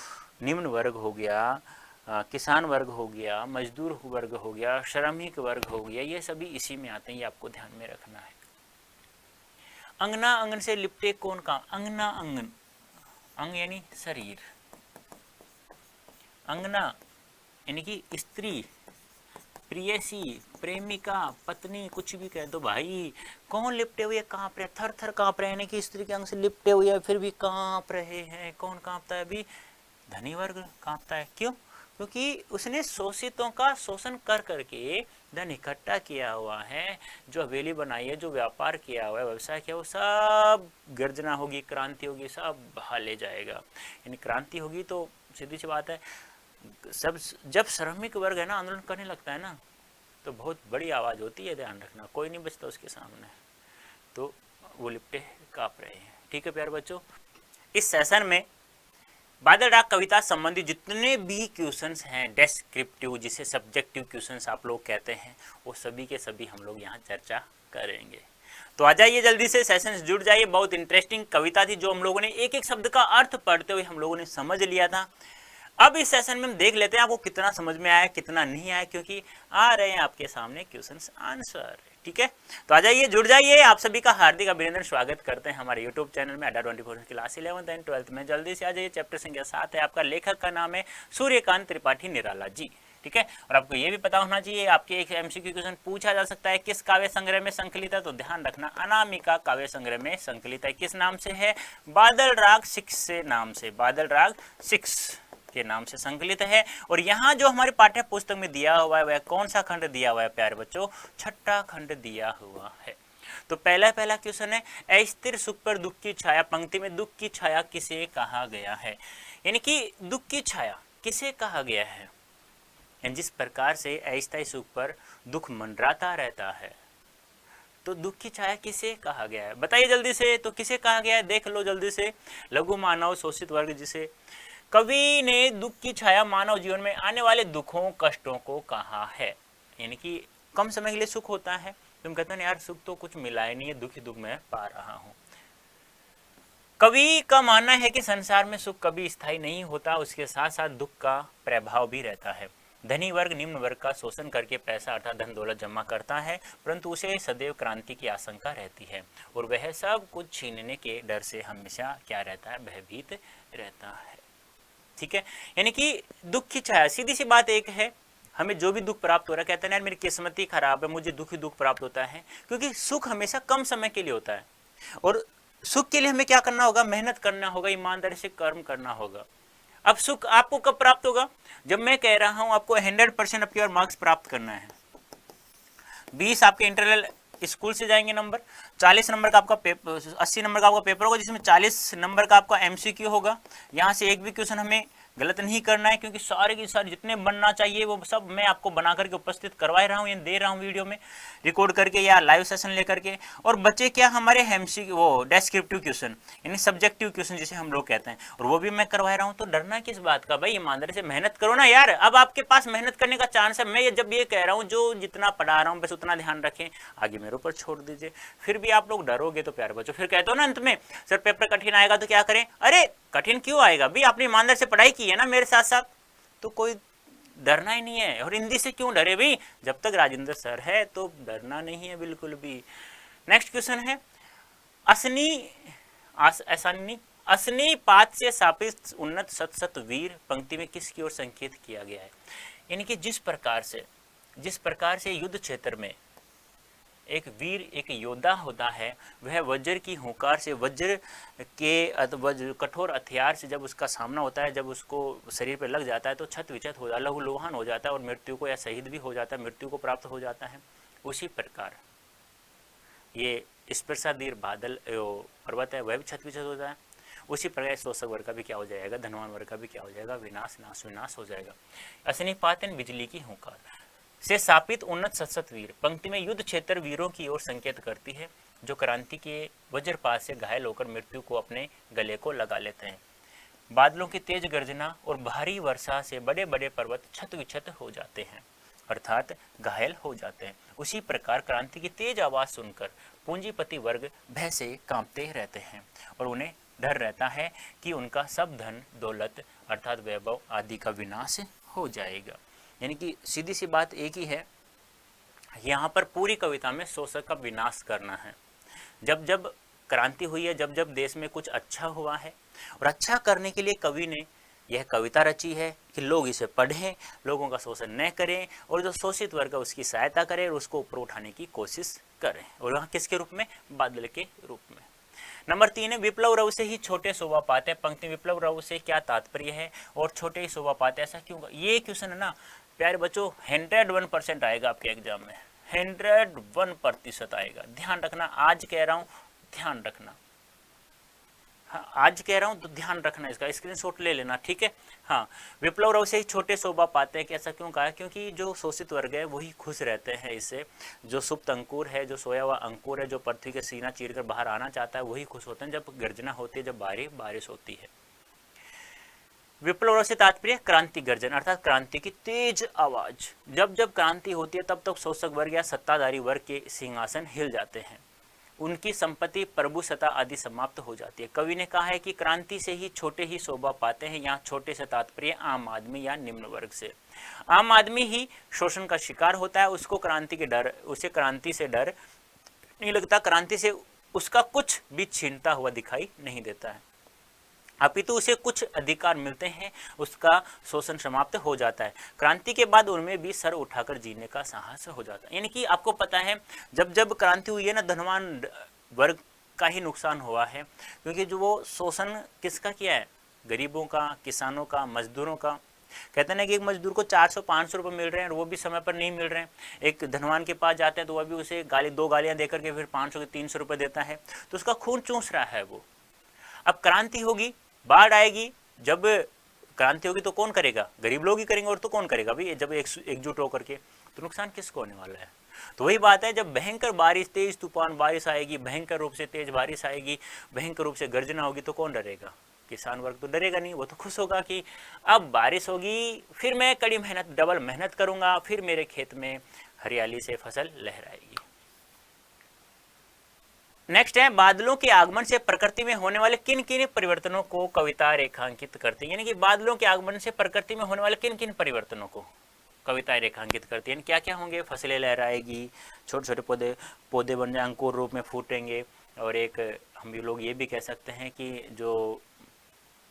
निम्न वर्ग हो गया, किसान वर्ग हो गया, मजदूर वर्ग हो गया, श्रमिक वर्ग हो गया, ये सभी इसी में आते हैं, ये आपको ध्यान में रखना है। अंगना अंगन से लिपटे कौन का? अंगना अंगन, अंग यानी शरीर, अंगना यानी कि स्त्री, प्रियसी, प्रेमिका, पत्नी, कुछ भी कह दो भाई। कौन लिपटे हुए कांप रहे? थर थर कांप रहे, यानी कि स्त्री के अंग से लिपटे हुए फिर भी कांप रहे हैं। कौन कांपता है? अभी धनी वर्ग कांपता है। क्यों? क्योंकि उसने शोषितों का शोषण कर करके धन इकट्ठा किया हुआ है, जो हवेली बनाई है, जो व्यापार किया हुआ है, व्यवसाय किया, वो सब गर्जना होगी, क्रांति होगी, सब बहा ले जाएगा। यानी क्रांति होगी तो सीधी सी बात है, सब जब श्रमिक वर्ग है ना आंदोलन करने लगता है ना, तो बहुत बड़ी आवाज होती है, ध्यान रखना, कोई नहीं बचता उसके सामने। तो वो लिपटे कांप रहे हैं। ठीक है प्यारे बच्चों, इस सेशन में बादल राग कविता संबंधी जितने भी क्वेश्चंस हैं, डेस्क्रिप्टिव जिसे सब्जेक्टिव क्वेश्चंस आप लोग कहते हैं, वो सभी के सभी हम लोग यहाँ चर्चा करेंगे। तो आ जाइए जल्दी से, सेशन से जुड़ जाइए। बहुत इंटरेस्टिंग कविता थी, जो हम लोगों ने एक एक शब्द का अर्थ पढ़ते हुए हम लोगों ने समझ लिया था। अब इस सेशन में हम देख लेते हैं आपको कितना समझ में आया, कितना नहीं आया, क्योंकि आ रहे हैं आपके सामने क्वेश्चंस आंसर। ठीक है, तो आ जाइए, जुड़ जाइए। आप सभी का हार्दिक अभिनंदन, स्वागत करते हैं हमारे यूट्यूब चैनल में अड्डा 24 क्लास 11th एंड 12th में। जल्दी से आ जाइए। चैप्टर संख्या 7 है आपका। लेखक का नाम है सूर्यकांत त्रिपाठी निराला जी। ठीक है, और आपको ये भी पता होना चाहिए, आपके एक एमसीक्यू क्वेश्चन पूछा जा सकता है, किस काव्य संग्रह में संकलित है? तो ध्यान रखना, अनामिका काव्य संग्रह में संकलित है। किस नाम से है? बादल राग 6 से नाम से, बादल राग 6 के नाम से संकलित है। और यहाँ जो हमारे पाठ्य पुस्तक में दिया हुआ है वह कौन सा खंड दिया हुआ है प्यारे बच्चों? 6ठा खंड दिया हुआ है। तो पहला क्वेश्चन है, अस्थिर सुख पर दुख की छाया, पंक्ति में दुख की छाया किसे कहा गया है? यानी कि दुख की छाया किसे कहा गया है? जिस प्रकार से अस्थायी सुख पर दुख मंडराता रहता है, तो दुख की छाया किसे कहा गया है? बताइए जल्दी से, तो किसे कहा गया है? देख लो जल्दी से। लघु मानव, शोषित वर्ग, जिसे कवि ने दुख की छाया मानव जीवन में आने वाले दुखों कष्टों को कहा है। यानी कि कम समय के लिए सुख होता है, तुम कहते हो यार सुख तो कुछ मिला ही नहीं है, दुख ही दुख में पा रहा हूं। कवि का मानना है कि संसार में सुख कभी स्थायी नहीं होता, उसके साथ साथ दुख का प्रभाव भी रहता है। धनी वर्ग निम्न वर्ग का शोषण करके पैसा अर्थात धन दौलत जमा करता है, परंतु उसे सदैव क्रांति की आशंका रहती है और वह सब कुछ छीनने के डर से हमेशा क्या रहता है? भयभीत रहता है। ठीक है, यानी कि दुख की छाया, सीधी सी बात एक है, हमें जो भी दुख प्राप्त हो रहा है, कहते हैं यार मेरी किस्मत ही खराब है, मुझे दुख ही दुख प्राप्त होता है, क्योंकि सुख हमेशा कम समय के लिए होता है। और सुख के लिए हमें क्या करना होगा? मेहनत करना होगा, ईमानदारी से कर्म करना होगा। अब सुख आपको कब प्राप्त होगा? जब मैं कह रहा हूं आपको 100% प्योर मार्क्स प्राप्त करना है। 20 आपके इंटरनल स्कूल से जाएंगे नंबर, 40 नंबर का आपका पेपर, 80 नंबर का आपका पेपर होगा, जिसमें 40 नंबर का आपका एमसीक्यू होगा। यहाँ से एक भी क्वेश्चन हमें गलत नहीं करना है, क्योंकि सारे की सारे जितने बनना चाहिए वो सब मैं आपको बना करके उपस्थित करवा रहा हूँ, ये दे रहा हूँ वीडियो में रिकॉर्ड करके या लाइव सेशन लेकर के। और बच्चे क्या हमारे एमसी वो डेस्क्रिप्टिव क्वेश्चन यानी सब्जेक्टिव क्वेश्चन जिसे हम लोग कहते हैं, और वो भी मैं करवा रहा हूँ। तो डरना किस बात का भाई, ईमानदारी से मेहनत करो ना यार। अब आपके पास मेहनत करने का चांस है। मैं जब ये कह रहा हूँ जो जितना पढ़ा रहा हूँ बस उतना ध्यान रखें, आगे मेरे ऊपर छोड़ दीजिए। फिर भी आप लोग डरोगे तो प्यारे बच्चों फिर कहते हो ना अंत में सर पेपर कठिन आएगा तो क्या करें। अरे कठिन क्यों आएगा भाई, आपने ईमानदार से पढ़ाई की है ना मेरे साथ साथ, तो कोई डरना ही नहीं है। और हिंदी से क्यों डरे भाई, जब तक राजेंद्र सर है तो डरना नहीं है बिल्कुल भी। नेक्स्ट क्वेश्चन है असनी असनी असनी पात से सापित उन्नत सत सत वीर पंक्ति में किसकी ओर संकेत किया गया है। यानी कि जिस प्रकार से युद्ध क्षेत्र में एक वीर एक योद्धा होता है, वह वज्र की हुंकार से वज्र के कठोर हथियार से जब उसका सामना होता है, जब उसको शरीर पर लग जाता है तो छत विछत हो जाता है, लहूलुहान हो जाता है और मृत्यु को या शहीद भी हो जाता है, मृत्यु को प्राप्त हो जाता है। उसी प्रकार ये स्पर्शाधीर बादल पर्वत है, वह भी छत विछत हो जाए। उसी प्रकार शोषक वर्ग का भी क्या हो जाएगा, धनवान वर्ग का भी क्या हो जाएगा, विनाश नाश विनाश हो जाएगा। असनिपात बिजली की हुंकार से स्थापित उन्नत सतसत वीर पंक्ति में युद्ध क्षेत्र वीरों की ओर संकेत करती है, जो क्रांति के वज्रपात से घायल होकर मृत्यु को अपने गले को लगा लेते हैं। बादलों की तेज गर्जना और भारी वर्षा से बड़े बड़े पर्वत छत विछत हो जाते हैं, अर्थात घायल हो जाते हैं। उसी प्रकार क्रांति की तेज आवाज सुनकर पूंजीपति वर्ग भय से कांपते रहते हैं और उन्हें डर रहता है कि उनका सब धन दौलत अर्थात वैभव आदि का विनाश हो जाएगा। यानी कि सीधी सी बात एक ही है, यहाँ पर पूरी कविता में शोषक का विनाश करना है। जब जब क्रांति हुई है, जब जब देश में कुछ अच्छा हुआ है, और अच्छा करने के लिए कवि ने यह कविता रची है कि लोग इसे पढ़ें, लोगों का शोषण न करें, और जो शोषित वर्ग है उसकी सहायता करें और उसको ऊपर उठाने की कोशिश करें। और वहाँ किसके रूप में, बादल के रूप में। नंबर 3 है विप्लव रव से ही छोटे शोभा पाते हैं। पंक्ति विप्लव रव से क्या तात्पर्य है और छोटे ही शोभा पाते, ऐसा क्यों? ये क्वेश्चन है ना प्यारे बच्चों 101% आएगा आपके एग्जाम में, 101% आएगा। ध्यान रखना, आज कह रहा हूं ध्यान रखना, हाँ आज कह रहा हूं तो ध्यान रखना, इसका स्क्रीनशॉट ले लेना, ठीक है। हाँ, विप्लव रव से ही छोटे शोभा पाते हैं, ऐसा क्यों कहा? क्योंकि जो शोषित वर्ग है वही खुश रहते हैं इससे। जो सुप्त अंकुर है, जो सोया हुआ अंकुर है, जो पृथ्वी के सीना चीर कर बाहर आना चाहता है, वही खुश होते हैं जब गर्जना होती है, जब बारिश होती है। विप्लव से तात्पर्य क्रांति गर्जन अर्थात क्रांति की तेज आवाज। जब जब क्रांति होती है तब तक शोषक वर्ग या सत्ताधारी वर्ग के सिंहासन हिल जाते हैं, उनकी संपत्ति प्रभु सत्ता आदि समाप्त हो जाती है। कवि ने कहा है कि क्रांति से ही छोटे ही शोभा पाते हैं। यहाँ छोटे से तात्पर्य आम आदमी या निम्न वर्ग से। आम आदमी ही शोषण का शिकार होता है, उसको क्रांति के डर, उसे क्रांति से डर नहीं लगता, क्रांति से उसका कुछ भी छीनता हुआ दिखाई नहीं देता है, अपितु उसे कुछ अधिकार मिलते हैं, उसका शोषण समाप्त हो जाता है। क्रांति के बाद उनमें भी सर उठाकर जीने का साहस हो जाता है। यानी कि आपको पता है जब जब क्रांति हुई है ना, धनवान वर्ग का ही नुकसान हुआ है, क्योंकि जो वो शोषण किसका किया है, गरीबों का, किसानों का, मजदूरों का। कहते हैं ना कि एक मजदूर को 400-500 रुपये मिल रहे हैं और वो भी समय पर नहीं मिल रहे हैं। एक धनवान के पास जाते हैं तो वह भी उसे दो गालियां देकर के फिर 500 के 300 रुपये देता है, तो उसका खून चूस रहा है वो। अब क्रांति होगी, बाढ़ आएगी, जब क्रांति होगी तो कौन करेगा, गरीब लोग ही करेंगे, और तो कौन करेगा भाई जब एकजुट होकर के, तो नुकसान किसको होने वाला है। तो वही बात है, जब भयंकर बारिश, तेज तूफान बारिश आएगी, भयंकर रूप से तेज बारिश आएगी, भयंकर रूप से गर्जना होगी, तो कौन डरेगा? किसान वर्ग तो डरेगा नहीं, वो तो खुश होगा कि अब बारिश होगी, फिर मैं कड़ी मेहनत डबल मेहनत करूंगा, फिर मेरे खेत में हरियाली से फसल लहराएगी। नेक्स्ट है बादलों के आगमन से प्रकृति में होने वाले किन किन परिवर्तनों को कविता रेखांकित करती है। यानी कि बादलों के आगमन से प्रकृति में होने वाले किन किन परिवर्तनों को कविताएं रेखांकित करती है। क्या क्या होंगे? फसलें लहराएगी, छोटे छोटे पौधे बन जाए, अंकुर रूप में फूटेंगे, और एक हम लोग ये भी कह सकते हैं कि जो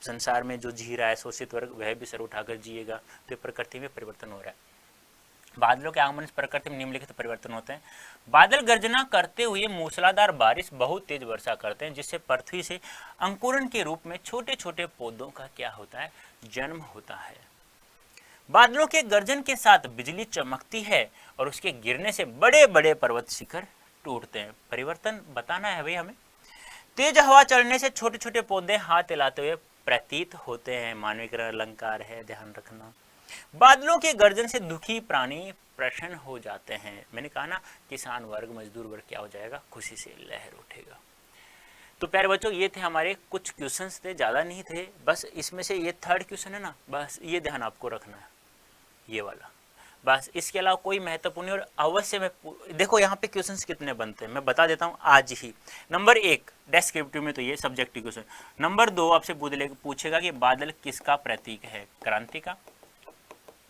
संसार में जो जी रहा है शोषित वर्ग, वह भी सर उठाकर जिएगा। तो प्रकृति में परिवर्तन हो रहा है। बादलों के आगमन से प्रकृति में निम्नलिखित परिवर्तन होते हैं। बादल गर्जना करते हुए मूसलाधार बारिश, बहुत तेज वर्षा करते हैं, जिससे पृथ्वी से अंकुरन के रूप में छोटे छोटे पौधों का क्या होता है, जन्म होता है। बादलों के गर्जन के साथ बिजली चमकती है और उसके गिरने से बड़े बड़े पर्वत शिखर टूटते हैं। परिवर्तन बताना है भाई हमें। तेज हवा चलने से छोटे छोटे पौधे हाथ हिलाते हुए प्रतीत होते हैं। मानवीकरण अलंकार है, ध्यान रखना। बादलों के गर्जन से दुखी प्राणी प्रसन्न हो जाते हैं। मैंने कहा ना, किसान वर्ग, मजदूर वर्ग क्या हो जाएगा, खुशी से लहर उठेगा। तो प्यारे बच्चों, ये थे हमारे कुछ क्वेश्चंस थे, ज़्यादा नहीं थे। बस इसमें से ये थर्ड क्वेश्चन है ना, बस ये ध्यान आपको रखना है, ये वाला। बस इसके अलावा कोई महत्वपूर्ण नहीं। और अवश्य में देखो यहाँ पे क्वेश्चंस कितने बनते हैं, मैं बता देता हूँ आज ही। नंबर 1 डेस्क्रिप्टिव में तो ये सब्जेक्टिव क्वेश्चन। नंबर 2 आपसे पूछेगा कि बादल किसका प्रतीक है, क्रांति का,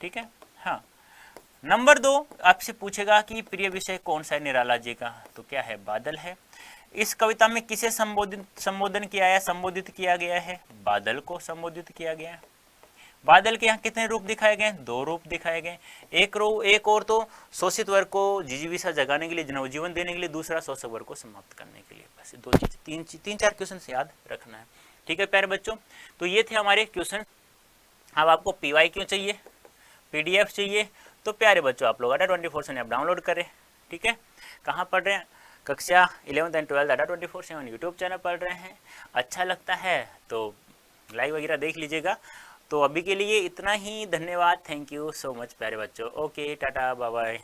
ठीक है। हाँ, नंबर 2 आपसे पूछेगा कि प्रिय विषय कौन सा है निराला जी का, तो क्या है, बादल है। इस कविता में किसे संबोधन किया है, संबोधित किया गया है, बादल को संबोधित किया गया है। बादल के यहाँ कितने रूप दिखाए गए, 2 रूप दिखाए गए। एक और तो शोषित वर्ग को जीविका जगाने के लिए, नवजीवन देने के लिए, दूसरा शोषक वर्ग को समाप्त करने के लिए। बस 2 चीज, 3-4 क्वेश्चन याद रखना है, ठीक है प्यारे बच्चों। तो ये थे हमारे क्वेश्चन। अब आपको पीवाई क्यों चाहिए, पीडीएफ चाहिए, तो प्यारे बच्चों आप लोग ADA24 से ऐप डाउनलोड करें, ठीक है। कहाँ पढ़ रहे हैं, कक्षा 11th and 12th ADA24 YouTube channel पढ़ रहे हैं। अच्छा लगता है तो लाइव वगैरह देख लीजिएगा। तो अभी के लिए इतना ही, धन्यवाद, थैंक यू सो मच प्यारे बच्चों। ओके, टाटा, बाय बाय।